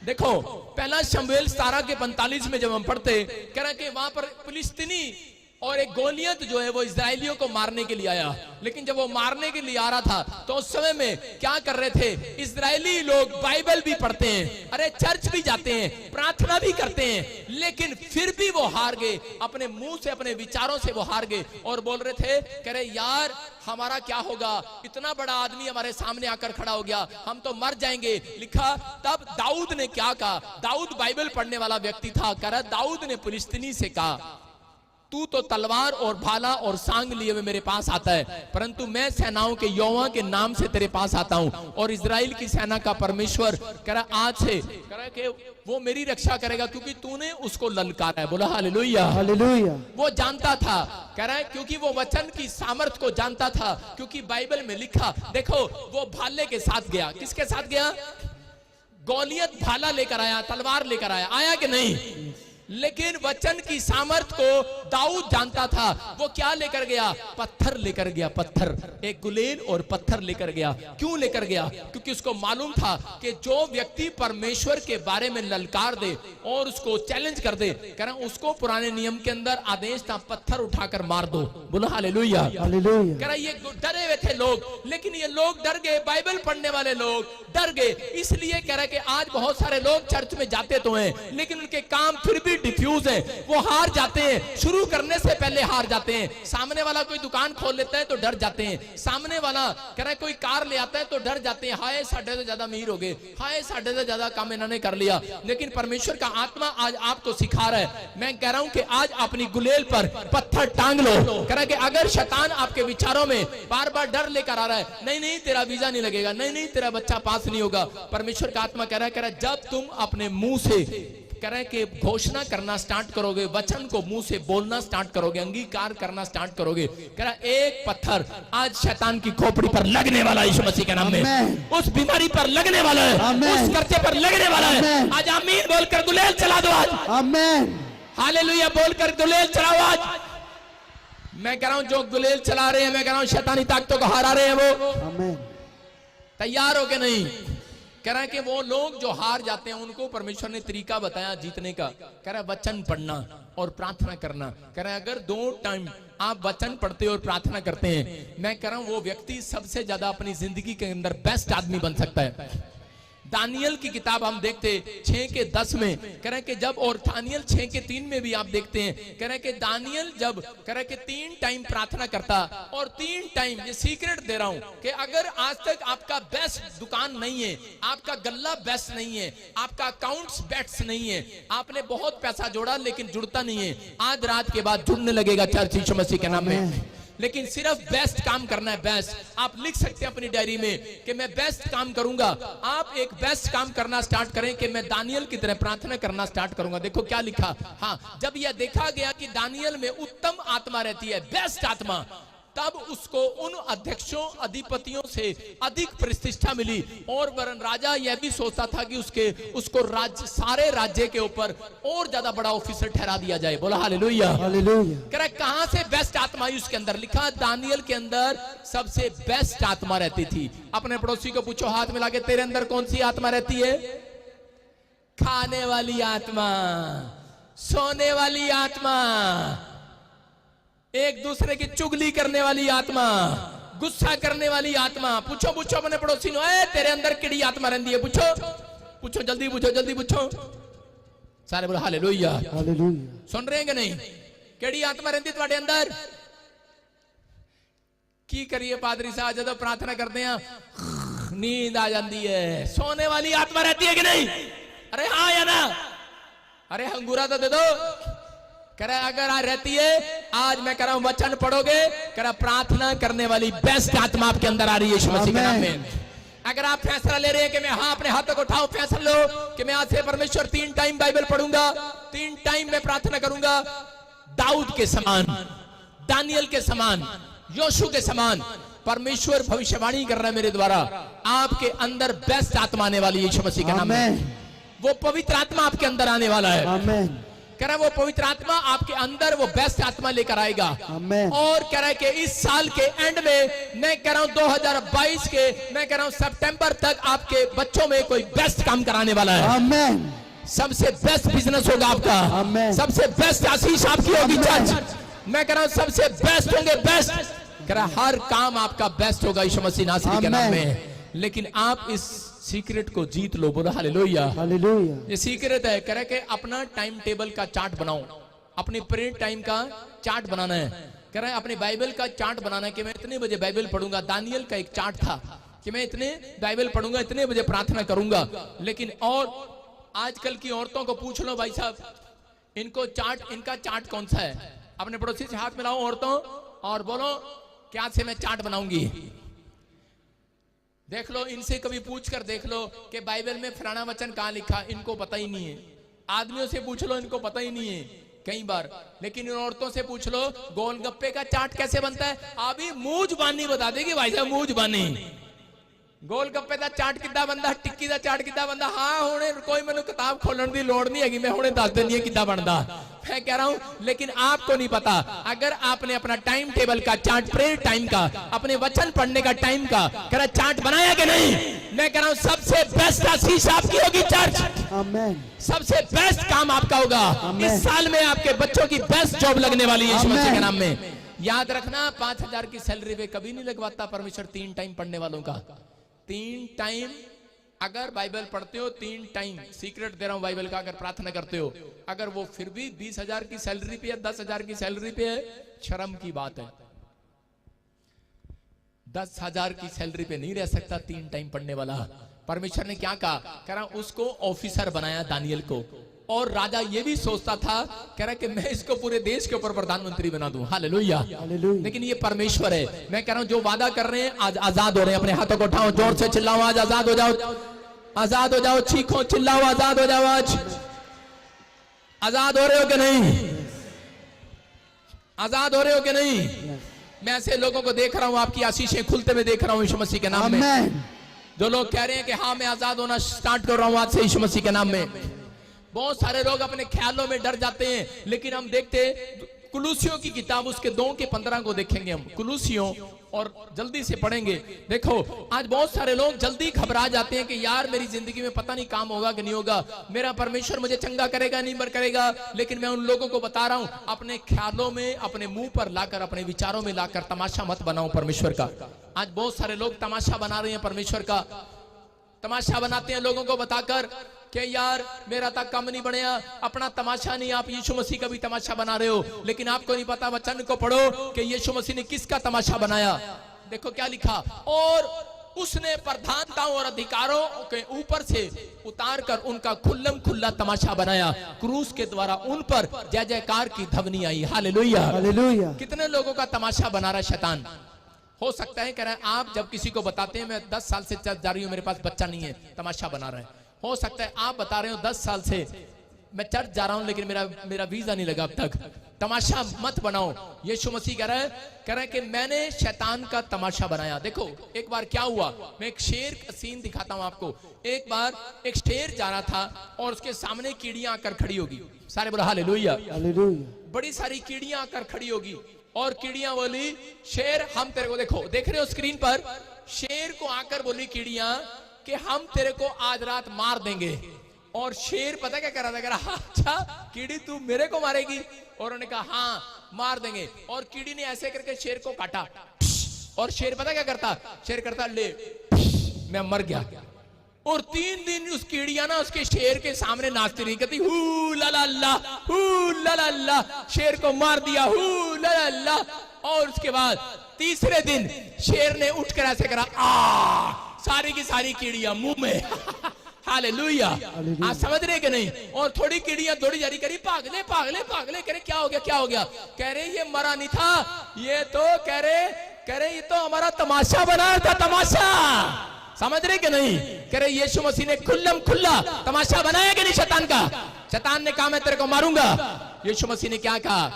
देखो 1 शमूएल 17 के 45 में जब हम पढ़ते, कह रहे हैं कि वहां पर फिलिस्तीनी और एक गोलियत जो है वो इजराइलियों को मारने के लिए आया। लेकिन जब वो मारने के लिए आ रहा था तो उस समय में क्या कर रहे थे, इजरायली लोग बाइबल भी पढ़ते हैं, अरे चर्च भी जाते हैं, प्रार्थना भी करते हैं, लेकिन फिर भी वो हार गए, अपने मुंह से अपने विचारों से वो हार गए और बोल रहे थे, कह रहे यार हमारा क्या होगा, इतना बड़ा आदमी हमारे सामने आकर खड़ा हो गया, हम तो मर जाएंगे। लिखा तब दाऊद ने क्या कहा, दाऊद बाइबल पढ़ने वाला व्यक्ति था, कह रहा दाऊद ने फिलिस्तीनी से कहा, तू तो तलवार और भाला और सांग लिए हुए मेरे पास आता है, परंतु मैं सेनाओं के यहोवा के नाम से तेरे पास आता हूं और इजराइल की सेना का परमेश्वर कह रहा आज से कह रहा कि वो मेरी रक्षा करेगा क्योंकि तूने उसको ललकारा है। बोला हालेलुया, हालेलुया। वो जानता था, कह रहा है क्योंकि वो वचन की सामर्थ को जानता था, क्योंकि बाइबल में लिखा, देखो वो भाले के साथ गया, किसके साथ गया, गोलियत भाला लेकर आया, तलवार लेकर आया, आया कि नहीं, लेकिन वचन की सामर्थ को दाऊद जानता था। वो क्या लेकर गया, पत्थर लेकर गया, पत्थर, एक गुलेल और पत्थर लेकर गया। क्यों लेकर गया, क्योंकि उसको मालूम था कि जो व्यक्ति परमेश्वर के बारे में ललकार दे और उसको चैलेंज कर दे, कह रहा उसको पुराने नियम के अंदर आदेश था पत्थर उठाकर मार दो। बोलो हालेलुया, हालेलुया। कह रहा ये डरे हुए थे लोग, लेकिन ये लोग डर गए, बाइबल पढ़ने वाले लोग डर गए। इसलिए कह रहा कि आज बहुत सारे लोग चर्च में जाते तो हैं, लेकिन उनके काम फिर भी डिफ्यूज है, वो हार जाते हैं, शुरू करने से पहले हार जाते हैं। सामने वाला कोई दुकान खोल लेता है तो डर जाते हैं, सामने वाला कह रहा है कोई कार ले आता है तो डर जाते हैं, हाय साढ़े से ज्यादा अमीर हो गए, हाय साढ़े से ज्यादा काम इन्होंने कर लिया। लेकिन परमेश्वर का आत्मा आज आपको सिखा रहा है, मैं कह रहा हूं कि आज अपनी गुलेल पर पत्थर टांग लो। कह रहा है कि अगर शैतान आपके विचारों में बार बार डर लेकर आ रहा है, नहीं नहीं तेरा वीजा नहीं लगेगा, नहीं नहीं तेरा बच्चा पास नहीं होगा, परमेश्वर का आत्मा कह रहा है जब तुम अपने मुंह से कह रहे कि घोषणा करना स्टार्ट करोगे, वचन को मुंह से बोलना स्टार्ट करोगे, अंगीकार करना स्टार्ट करोगे, कह रहा एक पत्थर आज शैतान की खोपड़ी पर लगने वाला है, यीशु मसीह के नाम में, उस बीमारी पर लगने वाला है, उस कर्जे पर लगने वाला है। आज आमीन बोलकर गुलेल चला दो, आज आमीन, हालेलुया बोलकर गुलेल चलाओ। आज मैं कह रहा हूं जो गुलेल चला रहे हैं, मैं कह रहा हूं शैतानी ताकतों को हरा रहे हैं, वो तैयार हो के नहीं। कह रहा है कि वो लोग जो हार जाते हैं उनको परमेश्वर ने तरीका बताया जीतने का, कह रहा है वचन पढ़ना और प्रार्थना करना। कह रहा है अगर 2 टाइम आप वचन पढ़ते और प्रार्थना करते हैं, मैं कह रहा हूं वो व्यक्ति सबसे ज्यादा अपनी जिंदगी के अंदर बेस्ट आदमी बन सकता है। दानियल की किताब हम देखते 6:10 में कह रहे कि जब, और दानियल 6:3 में भी आप देखते हैं, कह रहे कि दानियल जब कह रहे कि 3 टाइम प्रार्थना करता और 3 टाइम, ये सीक्रेट दे रहा हूं कि अगर आज तक आपका बेस्ट दुकान नहीं है, आपका गल्ला बेस्ट नहीं है, आपका अकाउंट्स बेस्ट नहीं है, आपने बहुत पैसा जोड़ा लेकिन जुड़ता नहीं है, आज रात के बाद जुड़ने लगेगा चर्च यीशु मसीह के नाम में। लेकिन सिर्फ बेस्ट काम करना है, बेस्ट। आप लिख सकते हैं अपनी डायरी में कि मैं बेस्ट काम करूंगा। आप एक बेस्ट काम करना स्टार्ट करें कि मैं दानियल की तरह प्रार्थना करना स्टार्ट करूंगा। देखो क्या लिखा, हाँ, जब यह देखा गया कि दानियल में उत्तम आत्मा रहती है, बेस्ट आत्मा, तब उसको उन अध्यक्षों अधिपतियों से अधिक प्रतिष्ठा मिली और वरन राजा यह भी सोचता था कि उसको राज्य, सारे राज्य के ऊपर और ज्यादा बड़ा ऑफिसर ठहरा दिया जाए। बोला हालेलुया, हालेलुया। कह रहा कहां से बेस्ट आत्मा आई उसके अंदर, लिखा दानियल के अंदर सबसे बेस्ट आत्मा रहती थी। अपने पड़ोसी को पूछो हाथ मिला के, तेरे अंदर कौन सी आत्मा रहती है? खाने वाली आत्मा, सोने वाली आत्मा, एक दूसरे की चुगली करने वाली आत्मा, गुस्सा करने वाली आत्मा। पूछो पूछो अपने पड़ोसी नो, तेरे अंदर किड़ी आत्मा रहती है? पूछो पूछो, जल्दी पूछो, जल्दी पूछो। सारे बोलो हालेलुया, हालेलुया। सुन रहे हैं कि नहीं? किड़ी आत्मा रहती है तुम्हारे अंदर? की करिए पादरी साहब, जब प्रार्थना करते हैं नींद आ जाती है। सोने वाली आत्मा रहती है कि नहीं? अरे हाँ या ना? अरे अंगूरा तो दे दो। कह रहा अगर आज रहती है, आज मैं कह रहा हूं वचन पढ़ोगे, कह रहा प्रार्थना करने वाली बेस्ट आत्मा आपके अंदर आ रही है यीशु मसीह के नाम में। अगर आप फैसला ले रहे हैं कि मैं, हाँ, अपने हाथों को उठाओ, फैसला लो कि मैं आज से परमेश्वर 3 टाइम बाइबल पढ़ूंगा, 3 टाइम मैं प्रार्थना करूंगा, दाऊद के समान, दानियल के समान, योशू के समान परमेश्वर भविष्यवाणी कर रहा है मेरे द्वारा, आपके अंदर बेस्ट आत्मा आने वाली है यीशु मसीह के नाम में। वो पवित्र आत्मा आपके अंदर आने वाला है। आमीन। कह रहा है वो पवित्र आत्मा आपके अंदर वो बेस्ट आत्मा लेकर आएगा। और कह रहा है कि इस साल के एंड में, मैं कह रहा हूं 2022 के, मैं कह रहा हूं सितंबर तक आपके बच्चों में कोई बेस्ट काम कराने वाला है। आमीन। सबसे बेस्ट बिजनेस होगा आपका, सबसे बेस्ट आशीष आपकी होगी चर्च। मैं कह रहा हूं सबसे बेस्ट होंगे, बेस्ट कह रहा हर काम आपका बेस्ट होगा यीशु मसीह नासरी के नाम में। लेकिन आप इस सीक्रेट को जीत लो, बोलो हालेलुया। हालेलुया। ये सीक्रेट है, कह रहा कि अपना टाइम टेबल का चार्ट बनाओ, अपने प्रेयर टाइम का चार्ट बनाना है। कह रहा है अपने बाइबल का चार्ट बनाना है कि मैं इतने बजे बाइबल पढ़ूंगा। दानियल का एक चार्ट था कि मैं इतने बाइबल पढ़ूंगा, इतने बजे प्रार्थना करूंगा। लेकिन और आजकल की औरतों को पूछ लो भाई साहब, इनका चार्ट कौन सा है? अपने पड़ोसी से हाथ मिलाओ औरतों और बोलो क्या से मैं चार्ट बनाऊंगी। देख लो, इनसे कभी पूछ कर देख लो कि बाइबल में फलाना वचन कहां लिखा, इनको पता ही नहीं है। आदमियों से पूछ लो, इनको पता ही नहीं है कई बार। लेकिन इन औरतों से पूछ लो गोलगप्पे का चाट कैसे बनता है, अभी मुंह जुबानी बता देगी भाई साहब, मुंह जुबानी। गोलगप्पे का चाट किद्दां बनदा, टिक्की का चाट किद्दां बनदा। हाँ हुणे कोई मैनू किताब खोलने की लोड़ नहीं हैगी, मैं हुणे दस देनी है किद्दां बनदा। मैं कह रहा हूं लेकिन आपको नहीं पता। अगर आपने अपना टाइम टेबल का चार्ट, प्रेयर टाइम का, अपने वचन पढ़ने का टाइम का कह रहा चार्ट बनाया कि नहीं, मैं कह रहा हूं सबसे बेस्ट आशीष आपकी होगी चर्च। आमीन। सबसे बेस्ट काम आपका होगा। इस साल में आपके बच्चों की बेस्ट जॉब लगने वाली है यीशु मसीह के नाम में। याद रखना 5,000 की सैलरी पे कभी नहीं लगवाता परमेश्वर 3 टाइम पढ़ने वालों का। 3 टाइम अगर बाइबल पढ़ते हो, 3 टाइम सीक्रेट दे रहा हूं बाइबल का, अगर प्रार्थना करते हो, अगर वो फिर भी 20,000 की सैलरी पे या 10,000 की सैलरी पे है, शर्म की बात है। 10,000 की सैलरी पे नहीं रह सकता 3 टाइम पढ़ने वाला। परमेश्वर ने क्या कहा, कह रहा उसको ऑफिसर बनाया दानियल को। और राजा ये भी सोचता था, कह रहा कि मैं इसको पूरे देश के ऊपर प्रधानमंत्री बना दूं। हालेलुया। लेकिन ये परमेश्वर है। मैं कह रहा हूं जो वादा कर रहे हैं आज आजाद हो रहे हैं। अपने हाथों को उठाओ, जोर से चिल्लाओ, आज आजाद हो जाओ, आजाद हो जाओ, चीखो चिल्लाओ, आजाद हो जाओ। आज आजाद हो रहे हो कि नहीं? आजाद हो रहे हो कि नहीं? मैं ऐसे लोगों को देख रहा हूं, आपकी आशीषें खुलते हुए देख रहा हूं यीशु मसीह के नाम में। जो लोग कह रहे हैं कि हाँ मैं आजाद होना स्टार्ट कर रहा हूं आज से यीशु मसीह के नाम में। बहुत सारे लोग अपने ख्यालों में डर जाते हैं, लेकिन हम देखते कुलूसियों की किताब उसके 2 के 15 को देखेंगे हम, कुलूसियों, और जल्दी से पढ़ेंगे। देखो आज बहुत सारे लोग जल्दी घबरा जाते हैं कि यार मेरी जिंदगी में पता नहीं काम होगा कि नहीं होगा, मेरा परमेश्वर मुझे चंगा करेगा नहीं करेगा। लेकिन मैं उन लोगों को बता रहा हूं, अपने ख्यालों में, अपने मुंह पर लाकर, अपने विचारों में लाकर तमाशा मत बनाओ परमेश्वर का। आज बहुत सारे लोग तमाशा बना रहे हैं परमेश्वर का। तमाशा बनाते हैं लोगों को बताकर कि यार मेरा तक कम नहीं बढ़िया। अपना तमाशा नहीं, आप यीशु मसीह का भी तमाशा बना रहे हो। लेकिन आपको नहीं पता वचन को पढ़ो कि यीशु मसीह ने किसका तमाशा बनाया। देखो क्या लिखा, और उसने प्रधानताओं और अधिकारों के ऊपर से उतार कर उनका खुल्लम खुल्ला तमाशा बनाया। क्रूस के द्वारा उन पर जय जयकार की ध्वनि आई। Hallelujah, hallelujah. कितने लोगों का तमाशा बना रहा है शैतान। हो सकता है कह रहे हैं आप जब किसी को बताते हैं मैं 10 साल से चर्च जा रही हूं, मेरे पास बच्चा नहीं है, तमाशा बना रहे हैं। हो सकता है आप बता रहे हो 10 साल से मैं चर्च जा रहा हूं लेकिन मेरा वीजा नहीं लगा अब तक। तमाशा मत बनाओ। यीशु मसीह कह रहा है कि मैंने शैतान का तमाशा बनाया। देखो एक बार क्या हुआ, मैं एक शेर का सीन दिखाता हूं आपको। एक बार एक शेर जा रहा था और उसके सामने कीड़ियां आकर खड़ी होगी। सारे बोलो हालेलुया, हालेलुया। बड़ी सारी कीड़ियां आकर खड़ी होगी और कीड़ियां बोली शेर हम तेरे को, देखो देख रहे हो स्क्रीन पर, शेर को आकर बोली कीड़ियां कि हम तेरे को आज रात मार देंगे। और शेर पता क्या कर रहा था, कह रहा अच्छा कीड़ी तू मेरे को मारेगी। और उन्होंने कहा हाँ मार देंगे। और कीड़ी ने ऐसे करके शेर को काटा और शेर पता क्या करता, शेर करता ले मैं मर गया। और 3 दिन उस कीड़ियां ना उसके शेर के सामने नाचती रही, कहती हू ला ला ला, हू ला ला ला, शेर को मार दिया, हू ला ला ला। और उसके बाद तीसरे दिन शेर ने उठकर ऐसे करा, सारी की सारी कीड़ियां मुंह में। हालेलुया। आप समझ रहे कि नहीं? और थोड़ी कीड़ियां दौड़ी जा रही, करी भागले भागले भागले। कह रहे क्या हो गया, क्या हो गया? कह रहे ये मरा नहीं था, ये तो कह रहे ये तो हमारा तमाशा बना था, तमाशा। समझ रहे कि नहीं? कह रहे यीशु मसीह ने खुल्लम खुल्ला तमाशा बनाया कि नहीं शैतान का। शैतान ने कहा मैं तेरे को मारूंगा। यीशु मसीह ने क्या कहा,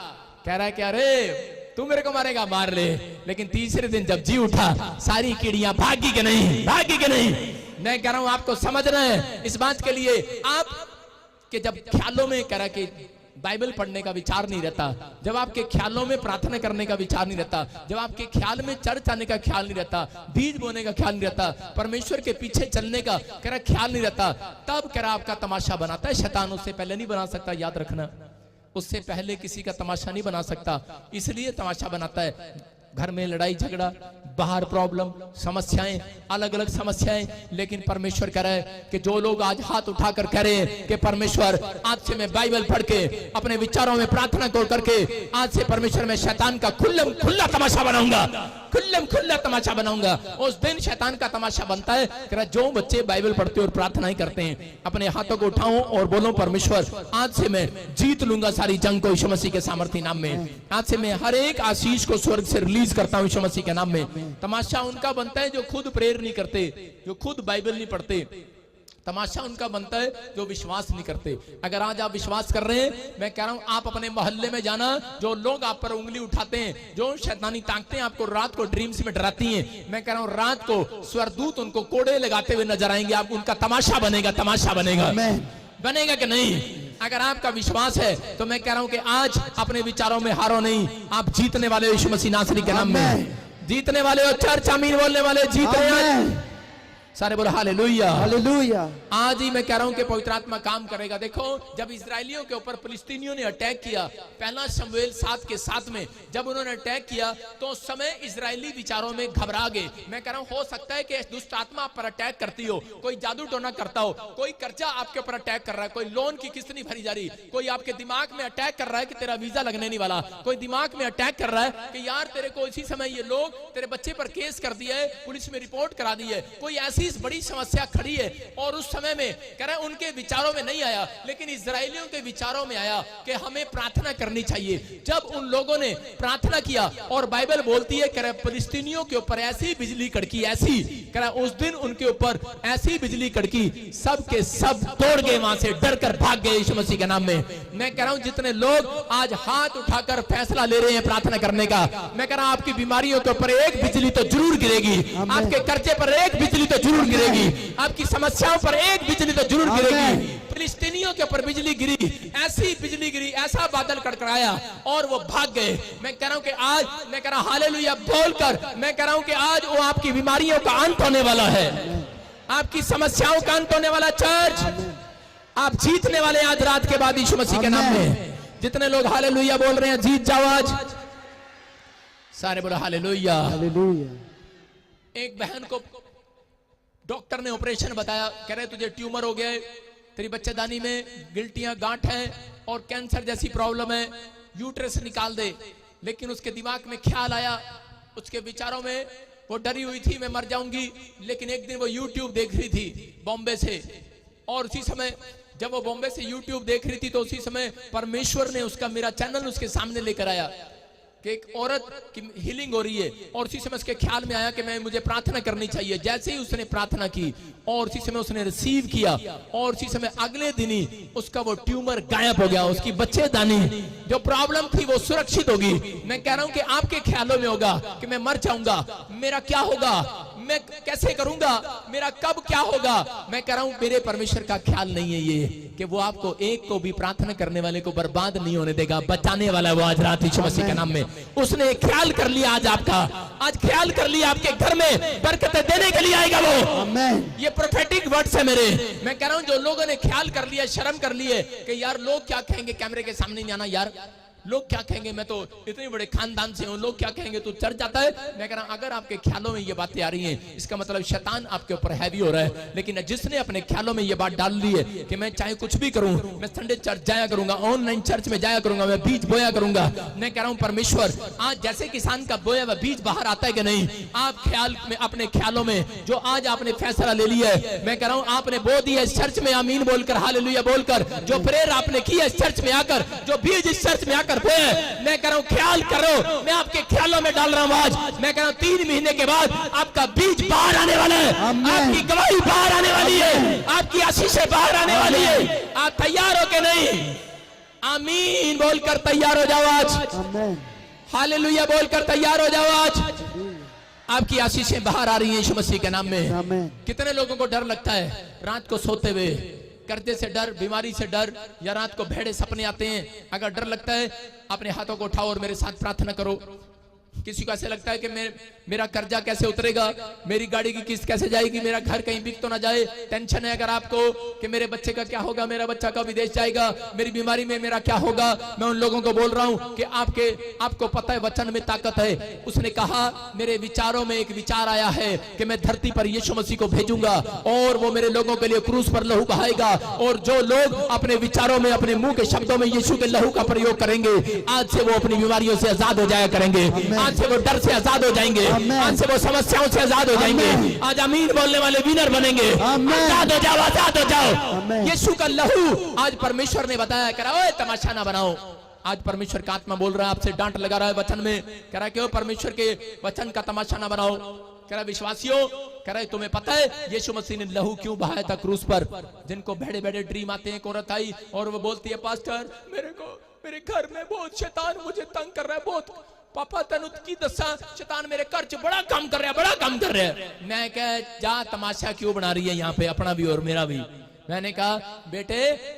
कह रहा है कि अरे तू मेरे को मारेगा, मार ले। लेकिन तीसरे दिन जब जी उठा सारी कीड़ियां भागी कि नहीं, भागी कि नहीं? मैं कह रहा हूं आपको समझना है इस बात के लिए आप कि जब ख्यालों में कह रहा कि बाइबल पढ़ने का विचार नहीं रहता, जब आपके ख्यालों में प्रार्थना करने का विचार नहीं रहता, जब आपके ख्याल में चर्च आने का ख्याल नहीं रहता, बीज बोने का ख्याल नहीं रहता, परमेश्वर के पीछे चलने का कह रहा ख्याल नहीं रहता, तब कह रहा आपका तमाशा बनाता है शैतान। उससे पहले नहीं बना सकता, याद रखना। उससे पहले किसी का तमाशा नहीं बना सकता, इसलिए तमाशा बनाता है। घर में लड़ाई झगड़ा, बाहर प्रॉब्लम, समस्याएं, अलग अलग समस्याएं, लेकिन परमेश्वर कह रहा है कि जो लोग आज हाथ उठाकर कह रहे हैं कि परमेश्वर आज से मैं बाइबल पढ़ के अपने विचारों में प्रार्थना को करके आज से परमेश्वर मैं शैतान का खुल्लम खुल्ला तमाशा बनाऊंगा, खुल्लम खुल्ला तमाशा बनाऊंगा। उस दिन शैतान का तमाशा बनता है कि जो बच्चे बाइबल पढ़ते और प्रार्थनाएं करते हैं, अपने हाथों को उठाओ और बोलो परमेश्वर आज से मैं जीत लूंगा सारी जंग को यीशु मसीह के सामर्थ्य नाम में। आज से मैं हर एक आशीष को स्वर्ग से रिलीज करता हूं यीशु मसीह के नाम में। तमाशा उनका बनता है जो खुद प्रेयर नहीं करते, जो खुद बाइबल नहीं पढ़ते। तमाशा उनका बनता है जो विश्वास नहीं करते। अगर आज आप विश्वास कर रहे हैं, मैं कह रहा हूं आप अपने मोहल्ले में जाना, जो लोग आप पर उंगली उठाते हैं, जो शैतानी ताकतें हैं आपको रात को ड्रीम्स में डराती हैं, मैं कह रहा हूं रात को स्वर्गदूत उनको कोड़े लगाते हुए नजर आएंगे। आप उनका तमाशा बनेगा, तमाशा बनेगा, बनेगा कि नहीं? अगर आपका विश्वास है तो मैं कह रहा हूं कि आज अपने विचारों में हारो नहीं, आप जीतने वाले हो यीशु मसीह नासरी के नाम में, जीतने वाले हो। चर्च आमीन बोलने वाले जीत रहे हैं, सारे बोलो हालेलुया, हालेलुया। आज ही मैं कह रहा हूं कि पवित्र आत्मा काम करेगा। देखो जब इजरायलियों के ऊपर फिलिस्तीनियों ने अटैक किया, पहला शमूएल 7:7 में जब उन्होंने अटैक किया तो उस समय इजरायली विचारों में घबरा गए। मैं कह रहा हूं हो सकता है कि दुष्ट आत्मा आप पर अटैक करती हो, कोई जादू टोना करता हो, कोई कर्जा आपके ऊपर अटैक कर रहा है, कोई लोन की किस्त नहीं भरी जा रही, कोई आपके दिमाग में अटैक कर रहा है कि तेरा वीजा लगने नहीं वाला, कोई दिमाग में अटैक कर रहा है कि यार तेरे को इसी समय ये लोग तेरे बच्चे पर केस कर दिया है, पुलिस में रिपोर्ट करा दी है, कोई ऐसी बड़ी समस्या खड़ी है। और उस समय में कह रहे उनके विचारों में नहीं आया, लेकिन इजरायलियों के विचारों में आया कि हमें प्रार्थना करनी चाहिए। जब उन लोगों ने प्रार्थना किया और बाइबल बोलती है कह रहे फिलिस्तीनियों के ऊपर ऐसी बिजली कड़की, ऐसी कह रहे उस दिन उनके ऊपर ऐसी बिजली कड़की, सब के सब दौड़ गए वहां से, डर कर भाग गए यीशु मसीह के नाम में। मैं कह रहा हूं जितने लोग आज हाथ उठाकर फैसला ले रहे हैं प्रार्थना करने का, मैं कह रहा हूं आपकी बीमारियों के ऊपर एक बिजली तो जरूर गिरेगी, आपके कर्जे पर एक बिजली तो जरूर गिरेगी, आपकी समस्याओं पर एक बिजली तो जरूर गिरेगी। फिलिस्तीनियों के ऊपर बिजली गिरी, ऐसी बिजली गिरी, ऐसा बादल कड़कड़ाया और वो भाग गए। मैं कह रहा हूं कि आज मैं कह रहा हूं हालेलुया बोलकर मैं कह रहा हूं कि आज वो आपकी बीमारियों का अंत होने वाला है, आपकी समस्याओं का अंत होने वाला। चर्च आप जीतने वाले आज रात के बाद यीशु मसीह के नाम में। जितने लोग हालेलुया बोल रहे हैं जीत जाओ आज, सारे बोलो हालेलुया, हालेलुया। एक बहन को डॉक्टर ने ऑपरेशन बताया, कह रहे तुझे ट्यूमर हो गया है, तेरी बच्चेदानी में गिल्टियां गांठ है और कैंसर जैसी प्रॉब्लम है, यूट्रस निकाल दे। लेकिन उसके दिमाग में ख्याल आया, उसके विचारों में वो डरी हुई थी मैं मर जाऊंगी, लेकिन एक दिन वो यूट्यूब देख रही थी बॉम्बे से, और उसी समय जब वो बॉम्बे से यूट्यूब देख रही थी तो उसी समय परमेश्वर ने उसका मेरा चैनल उसके सामने लेकर आया कि एक औरत की हीलिंग हो रही है, और उसी समय उसके ख्याल में आया कि मुझे प्रार्थना करनी चाहिए। जैसे ही उसने प्रार्थना की और उसी समय उसने रिसीव किया और उसी समय अगले दिन ही उसका वो ट्यूमर गायब हो गया, उसकी बच्चेदानी जो प्रॉब्लम थी वो सुरक्षित होगी। मैं कह रहा हूं कि आपके ख्यालों में होगा कि मैं मर जाऊंगा, मेरा क्या होगा, मैं कैसे करूंगा, मेरा कब क्या होगा। मैं कह रहा हूं मेरे परमेश्वर का ख्याल नहीं है ये कि वो आपको एक को भी प्रार्थना करने वाले को बर्बाद नहीं होने देगा, बचाने वाला है वो आज रात यीशु मसीह के नाम में। उसने ख्याल कर लिया आज आपका, आज ख्याल कर लिया आपके घर में बरकतें देने के लिए आएगा वो। ये प्रोफेटिक वर्ड्स है मेरे। मैं कह रहा हूं जो लोगों ने ख्याल कर लिया, शर्म कर लिए कि यार लोग क्या कहेंगे, कैमरे के सामने नहीं आना, यार लोग क्या कहेंगे, मैं तो इतने बड़े खानदान से हूं, लोग क्या कहेंगे, तू चर्च जाता है। मैं कह रहा हूं अगर आपके ख्यालों में ये बातें आ रही हैं, इसका मतलब शैतान आपके ऊपर हैवी हो रहा है। लेकिन जिसने अपने ख्यालों में ये बात डाल ली है कि मैं चाहे कुछ भी करूं, मैं संडे चर्च जाया करूंगा, ऑनलाइन चर्च में जाया करूंगा, मैं बीज बोया करूंगा। मैं कह रहा हूं परमेश्वर आज जैसे किसान का बोया हुआ बीज बाहर आता है कि नहीं, आप ख्याल में अपने ख्यालों में जो आज आपने फैसला ले लिया है, मैं कह रहा हूं आपने बो दिया इस चर्च में, आमीन बोलकर, हालेलुया बोलकर, जो प्रेयर आपने किया इस चर्च में आकर, जो बीज इस चर्च में आकर बोया, मैं कह रहा हूं ख्याल करो, मैं आपके ख्यालों में डाल रहा हूं आज। मैं कह रहा हूं 3 महीने के बाद आपका बीज बाहर आने वाला है, आपकी गवाही बाहर आने वाली है, आपकी आशीषें बाहर आने वाली है। आप तैयार हो के नहीं? आमीन बोलकर तैयार हो जाओ आज, हालेलुया बोलकर तैयार हो जाओ आज। आपकी आशीषें बाहर आ रही हैं यीशु मसीह के नाम में। कितने लोगों को डर लगता है रात को सोते हुए, कर्जे से डर, बीमारी से डर, या रात को भेड़े सपने आते हैं? अगर डर लगता है अपने हाथों को उठाओ और मेरे साथ प्रार्थना करो। किसी को ऐसे लगता है कि मेरा कर्जा कैसे उतरेगा, मेरी गाड़ी की किस्त कैसे जाएगी, मेरा घर कहीं बिक तो ना जाए। टेंशन है अगर आपको कि मेरे बच्चे का क्या होगा, मेरा बच्चा कब विदेश जाएगा, मेरी बीमारी में मेरा क्या होगा। मैं उन लोगों को बोल रहा हूं कि आपको पता है वचन में ताकत है। उसने कहा मेरे विचारों में एक विचार आया है कि मैं धरती पर यीशु मसीह को भेजूंगा और वो मेरे लोगों के लिए क्रूस पर लहू बहाएगा। और जो लोग अपने विचारों में, अपने मुंह के शब्दों में यीशु के लहू का प्रयोग करेंगे, आज से वो अपनी बीमारियों से आजाद हो जाया करेंगे, आज से वो डर से आजाद हो जाएंगे, आज से वो समस्याओं से आजाद हो जाएंगे। आज आमीन बोलने वाले विनर बनेंगे। आजाद हो जाओ, आजाद हो जाओ। यीशु का लहू आज परमेश्वर ने बताया, कह रहा है तमाशा ना बनाओ। आज परमेश्वर का आत्मा बोल रहा है, आपसे डांट लगा रहा है वचन में, कह रहा है क्यों परमेश्वर के वचन का तमाशा ना बनाओ। कह रहा है विश्वासियों, कह रहा है तुम्हें पता है यीशु मसीह ने लहू क्यों बहाया था क्रूस पर। जिनको बड़े बड़े ड्रीम आते हैं, एक औरत आई और वो बोलती है पास्टर मेरे घर में बहुत शैतान मुझे तंग कर रहा है, बहुत पापा तनु की दसा शैतान मेरे घर च बड़ा काम कर रहा है, बड़ा काम कर रहा है। मैं कह जा तमाशा क्यों बना रही है यहाँ पे, अपना भी और मेरा भी। मैंने कहा बेटे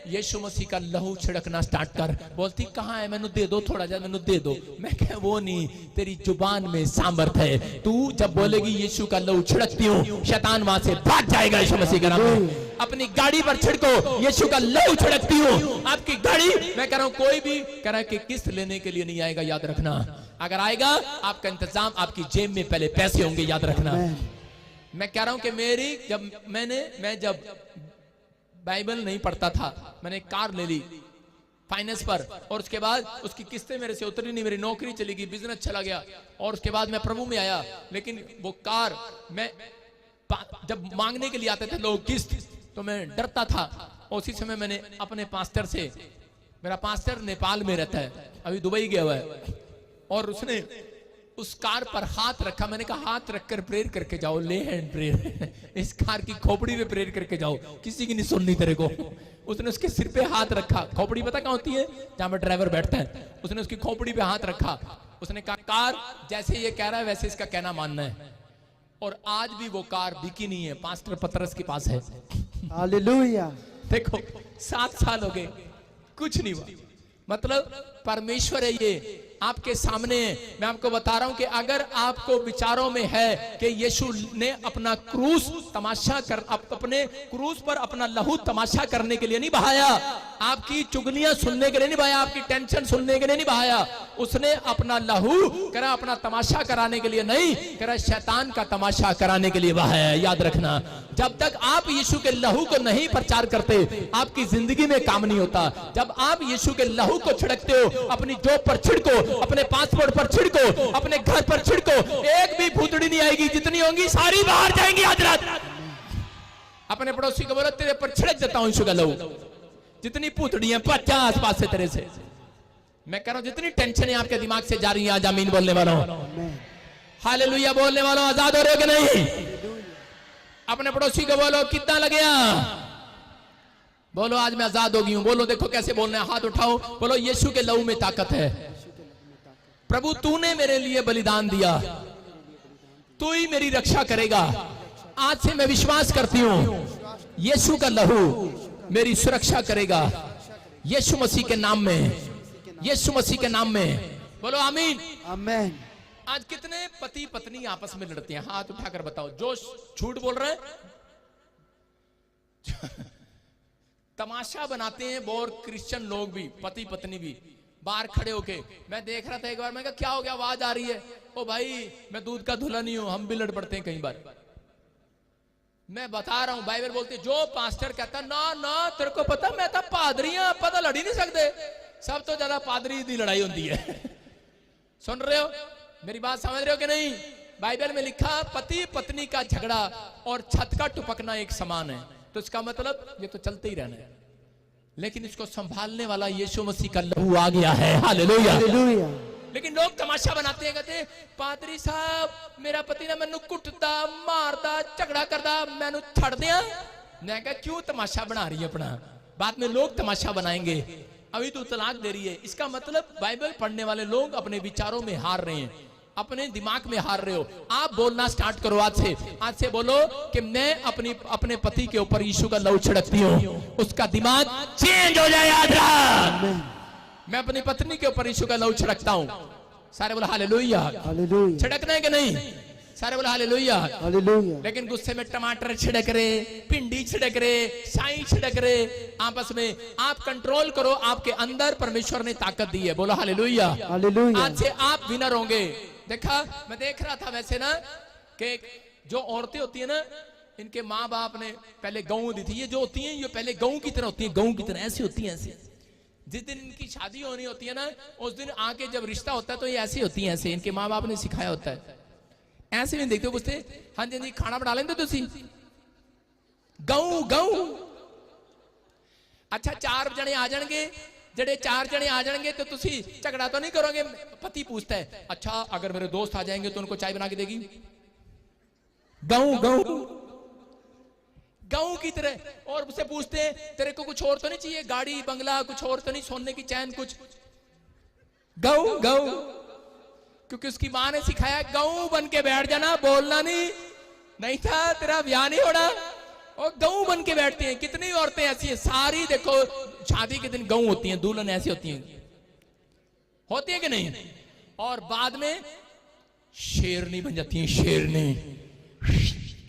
यीशु मसीह का लहू छिड़कना स्टार्ट कर। बोलती कहाँ है, मैंने दे दो थोड़ा जा, मैंने दे दो। मैं कह वो नहीं, तेरी जुबान में सामर्थ है। तू जब बोलेगी यीशु का लहू छिड़कती हूँ, शैतान वहां से भाग जाएगा यीशु मसीह का नाम में। अपनी गाड़ी पर छिड़को, यीशु का लहू छिड़कती हूँ। आपकी गाड़ी, मैं कह रहा हूँ कोई भी कह रहा है कि किस्त लेने के लिए नहीं आएगा, याद रखना। अगर आएगा आपका इंतजाम, आपकी जेब में पहले पैसे होंगे, याद रखना। मैं कह रहा हूं कि मैं जब बाइबल नहीं पढ़ता था, मैंने कार ले ली फाइनेंस पर और उसके बाद उसकी किस्तें मेरे से उतरी नहीं, मेरी नौकरी चली गई, बिजनेस चला गया और उसके बाद मैं प्रभु में आया। लेकिन वो कार मैं जब मांगने के लिए आते थे लोग किस्त, तो मैं डरता था। उसी समय मैंने अपने पास्टर से, मेरा पास्टर नेपाल में रहता है, अभी दुबई गया हुआ है, और उसने उस कार पर हाथ रखा। मैंने कहा हाथ रखकर प्रेयर करके जाओ, ले हैंड प्रेयर, इस कार की खोपड़ी पे प्रेयर करके जाओ, किसी की नहीं सुननी तेरे को। उसने उसके सिर पे हाथ रखा। खोपड़ी पता कहाँ होती है, जहां पर ड्राइवर बैठता है। उसने उसकी खोपड़ी पे हाथ रखा। उसने कहा कार जैसे ये कह रहा है वैसे इसका कहना मानना है। और आज भी वो कार बिकी नहीं है, पास्टर पतरस के पास है। हालेलुया। देखो 7 साल हो गए, कुछ नहीं हुआ। मतलब परमेश्वर है ये आपके सामने। मैं आपको बता रहा हूं कि अगर आपको विचारों में है कि यीशु ने अपना क्रूस तमाशा कर, अपने क्रूस पर अपना लहू तमाशा करने के लिए नहीं बहाया, आपकी चुगलियां सुनने के लिए नहीं बहाया, आपकी टेंशन सुनने के लिए नहीं बहाया। उसने अपना लहू करा अपना तमाशा कराने के लिए नहीं, करा शैतान का तमाशा कराने के लिए बहाया। याद रखना, जब तक आप यीशु के लहू को नहीं प्रचार करते, आपकी जिंदगी में काम नहीं होता। जब आप यीशु के लहू को छिड़कते हो, अपनी जॉब पर छिड़को, अपने पासपोर्ट पर छिड़को, अपने घर पर छिड़को, एक भी भूतड़ी नहीं आएगी, जितनी होंगी सारी बाहर जाएंगी। आज रात अपने पड़ोसी को बोलो तेरे पर छिड़क देता हूं यीशु का लहू, जितनी भूतड़ी है 50 पास से तेरे से। मैं कह रहा हूं जितनी टेंशन है आपके दिमाग से जा रही है, आज आमीन बोलने वालों, हालेलुया बोलने वालों, आजाद हो रहे हो कि नहीं। अपने पड़ोसी को बोलो कितना लगे, बोलो आज मैं आजाद हो गई हूं। बोलो देखो कैसे बोलना है, हाथ उठाओ, बोलो यीशु के लहू में ताकत है। प्रभु तूने मेरे लिए बलिदान दिया, तू ही मेरी रक्षा करेगा। आज से मैं विश्वास करती हूं यीशु का लहू मेरी सुरक्षा करेगा, यीशु मसीह के नाम में, यीशु मसीह के नाम में। बोलो आमीन, आमीन। आज कितने पति पत्नी आपस में लड़ते हैं, हाथ उठाकर बताओ जो झूठ बोल रहे हैं। तमाशा बनाते हैं और क्रिश्चियन लोग भी, पति पत्नी भी बाहर खड़े होके। मैं देख रहा था एक बार, मैं कहा क्या हो गया, आवाज आ रही है। ओ भाई मैं दूध का धुला नहीं हूं, हम भी लड़ पड़ते हैं कई बार। मैं बता रहा हूं, बाइबल बोलती है जो पास्टर कहता ना ना तेरे को पता मैं तो पादरी हूं, पता लड़ ही नहीं सकते। सब तो ज्यादा पादरी की लड़ाई होती है। सुन रहे हो मेरी बात, समझ रहे हो कि नहीं। बाइबल में लिखा पति पत्नी का झगड़ा और छत का टुपकना एक समान है। तो इसका मतलब ये तो चलते ही रहना है, लेकिन इसको संभालने वाला यीशु मसीह का लहू आ गया है। Hallelujah, hallelujah. लेकिन लोग तमाशा बनाते हैं, कहते पादरी साहब मेरा पति ना मैनू कुटदा मारदा झगड़ा करदा, मैनू छड़ दिया। मैं कहा क्यों तमाशा बना रही है अपना, बाद में लोग तमाशा बनाएंगे। अभी तो तलाक दे रही है, इसका मतलब बाइबल पढ़ने वाले लोग अपने विचारों में हार रहे हैं, अपने दिमाग में हार रहे हो। आप बोलना स्टार्ट करो आज से बोलो कि मैं अपने पति के ऊपर यीशु का लहू छिड़कती हूँ, उसका दिमाग चेंज हो जाए। याद रहा, मैं अपनी पत्नी के ऊपर यीशु का लहू छिड़कता हूँ, सारे बोला हालेलुया। हालेलुया छिड़कना है कि नहीं? सारे बोला हालेलुया। हालेलुया। लेकिन गुस्से में टमाटर छिड़क रहे, भिंडी छिड़क रहे, शाही छिड़क रहे आपस में। आप कंट्रोल करो, आपके अंदर परमेश्वर ने ताकत दी है। बोलो हालेलुया। हालेलुया। आज से आप विनर होंगे। देखा, मैं देख रहा था वैसे ना कि जो औरतें होती है ना, इनके माँ बाप ने पहले गऊ दी थी। ये जो होती हैं ये पहले गऊ की तरह होती है, गऊ की तरह ऐसी होती है, ऐसी। जिस दिन इनकी शादी होनी होती है ना, उस दिन आके जब रिश्ता होता है तो ये ऐसी होती है, ऐसे। इनके माँ बाप ने सिखाया होता है। ऐसे भी देखते हो, पूछते हाँ जी जी खाना बना लेंगे तुसी? गऊ गऊ। अच्छा 4 जने आ जाएंगे, जड़े 4 जने आ जाएंगे तो तुसी झगड़ा तो नहीं करोगे? पति पूछता है, अच्छा अगर मेरे दोस्त आ जाएंगे तो उनको चाय बना के देगी? गऊ गऊ गऊ की तरह। और उससे पूछते हैं, तेरे को कुछ और तो नहीं चाहिए? गाड़ी बंगला कुछ और तो नहीं? सोने की चैन कुछ? गऊ गऊ। क्योंकि उसकी मां ने सिखाया गऊ बन के बैठ जाना, बोलना नहीं था तेरा ब्याह नहीं होना। और गऊ बन के बैठती हैं। कितनी औरतें ऐसी हैं, सारी देखो शादी के दिन गऊ होती हैं, दुल्हन ऐसी होती हैं, होती है कि नहीं? और बाद में शेरनी बन जाती है, शेरनी।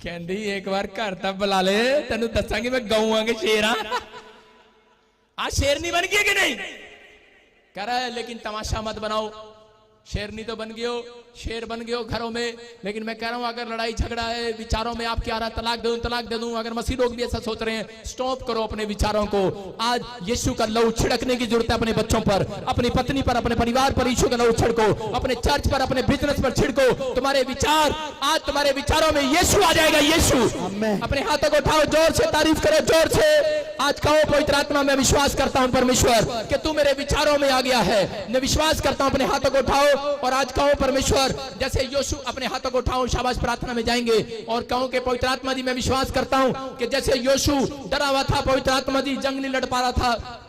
कहती एक बार घर तक बुला ले, तेन दसांगी मैं गऊ आंगे शेर। आज शेरनी बन गई कि नहीं? कह रहा है लेकिन तमाशा मत बनाओ, शेरनी तो बन गए हो, शेर बन गए हो घरों में। लेकिन मैं कह रहा हूं अगर लड़ाई झगड़ा है विचारों में, आप क्या रहा तलाक दे दूं, अगर मसीह लोग भी ऐसा सोच रहे हैं, स्टॉप करो अपने विचारों को। आज यीशु का लहू छिड़कने की जरूरत है अपने बच्चों पर, अपनी पत्नी पर, अपने परिवार पर यीशु का लहू छिड़को, अपने चर्च पर, अपने बिजनेस पर छिड़को। तुम्हारे विचार, आज तुम्हारे विचारों में यीशु आ जाएगा, यीशु। अपने हाथों को उठाओ, जोर से तारीफ करो, जोर से। आज कहो पवित्र आत्मा मैं विश्वास करता हूं परमेश्वर कि तू मेरे विचारों में आ गया है, मैं विश्वास करता हूं। अपने हाथों को उठाओ और आज कहो परमेश्वर, जैसे यीशु अपने हाथों को उठाओ, शाबाश प्रार्थना में जाएंगे और कहो कि पवित्र आत्मा जी मैं विश्वास करता हूं कि जैसे यीशु डरा हुआ था, पवित्र आत्मा जी जंग नहीं लड़ पा रहा था,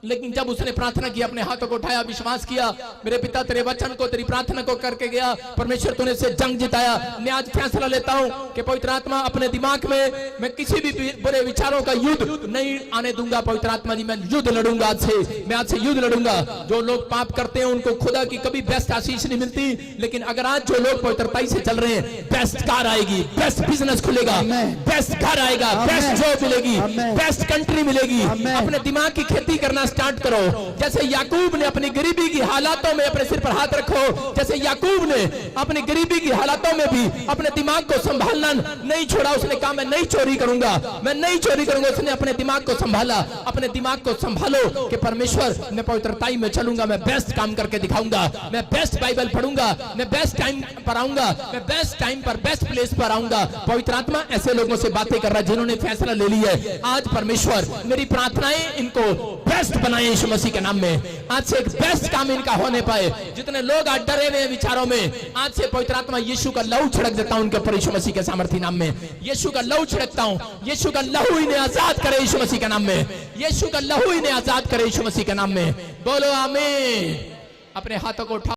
लेकिन जब उसने प्रार्थना की, अपने हाथों को उठाया, विश्वास किया, मेरे पिता तेरे वचन को, तेरी प्रार्थना को करके गया, परमेश्वर तूने से जंग जिताया। मैं आज फैसला लेता हूं कि पवित्र आत्मा अपने दिमाग में मैं किसी भी बुरे विचारों का युद्ध नहीं आने दूंगा। पवित्र आत्मा जी मैं युद्ध लड़ूंगा, आज से मैं आज से युद्ध लड़ूंगा। जो लोग पाप करते हैं उनको खुदा की कभी बेस्ट आशीष नहीं मिलती, लेकिन अगर आज जो लोग पवित्रताई से चल रहे हैं, बेस्ट कार आएगी, बेस्ट बिजनेस खुलेगा, बेस्ट घर आएगा, बेस्ट जॉब मिलेगी, बेस्ट कंट्री मिलेगी। अपने दिमाग की खेती करना स्टार्ट करो। जैसे याकूब ने अपनी गरीबी की हालातों में अपने सिर पर हाथ रखो, जैसे याकूब ने अपनी गरीबी की हालातों में भी अपने दिमाग को संभालना नहीं छोड़ा। उसने कहा मैं नहीं चोरी करूंगा, मैं नहीं चोरी करूंगा। उसने अपने दिमाग को संभाला। अपने दिमाग को संभालो कि परमेश्वर मैं पवित्रताई में चलूंगा, मैं बेस्ट काम करके दिखाऊंगा, मैं बेस्ट बाइबल पढ़ूंगा, मैं बेस्ट टाइम पर आऊंगा, मैं बेस्ट टाइम पर बेस्ट प्लेस पर आऊंगा। पवित्र आत्मा ऐसे लोगों से बातें कर रहा है जिन्होंने फैसला ले लिया है। आज परमेश्वर मेरी प्रार्थनाएं इनको बेस्ट बनाए यीशु मसीह के नाम में। आज से एक बेस्ट काम इनका होने पाए। जितने लोग आज डरे हुए विचारों में, आज से पवित्र आत्मा यीशु का लहू छिड़क देता हूं उनके ऊपर यीशु मसीह के सामर्थ्य नाम में। यीशु का लहू छिड़कता हूं, यीशु का लहू इन्हें आजाद करे यीशु मसीह के नाम में। यीशु का लहू इन्हें आजाद करे यीशु मसीह के नाम में। बोलो आमीन। अपने हाथों को उठा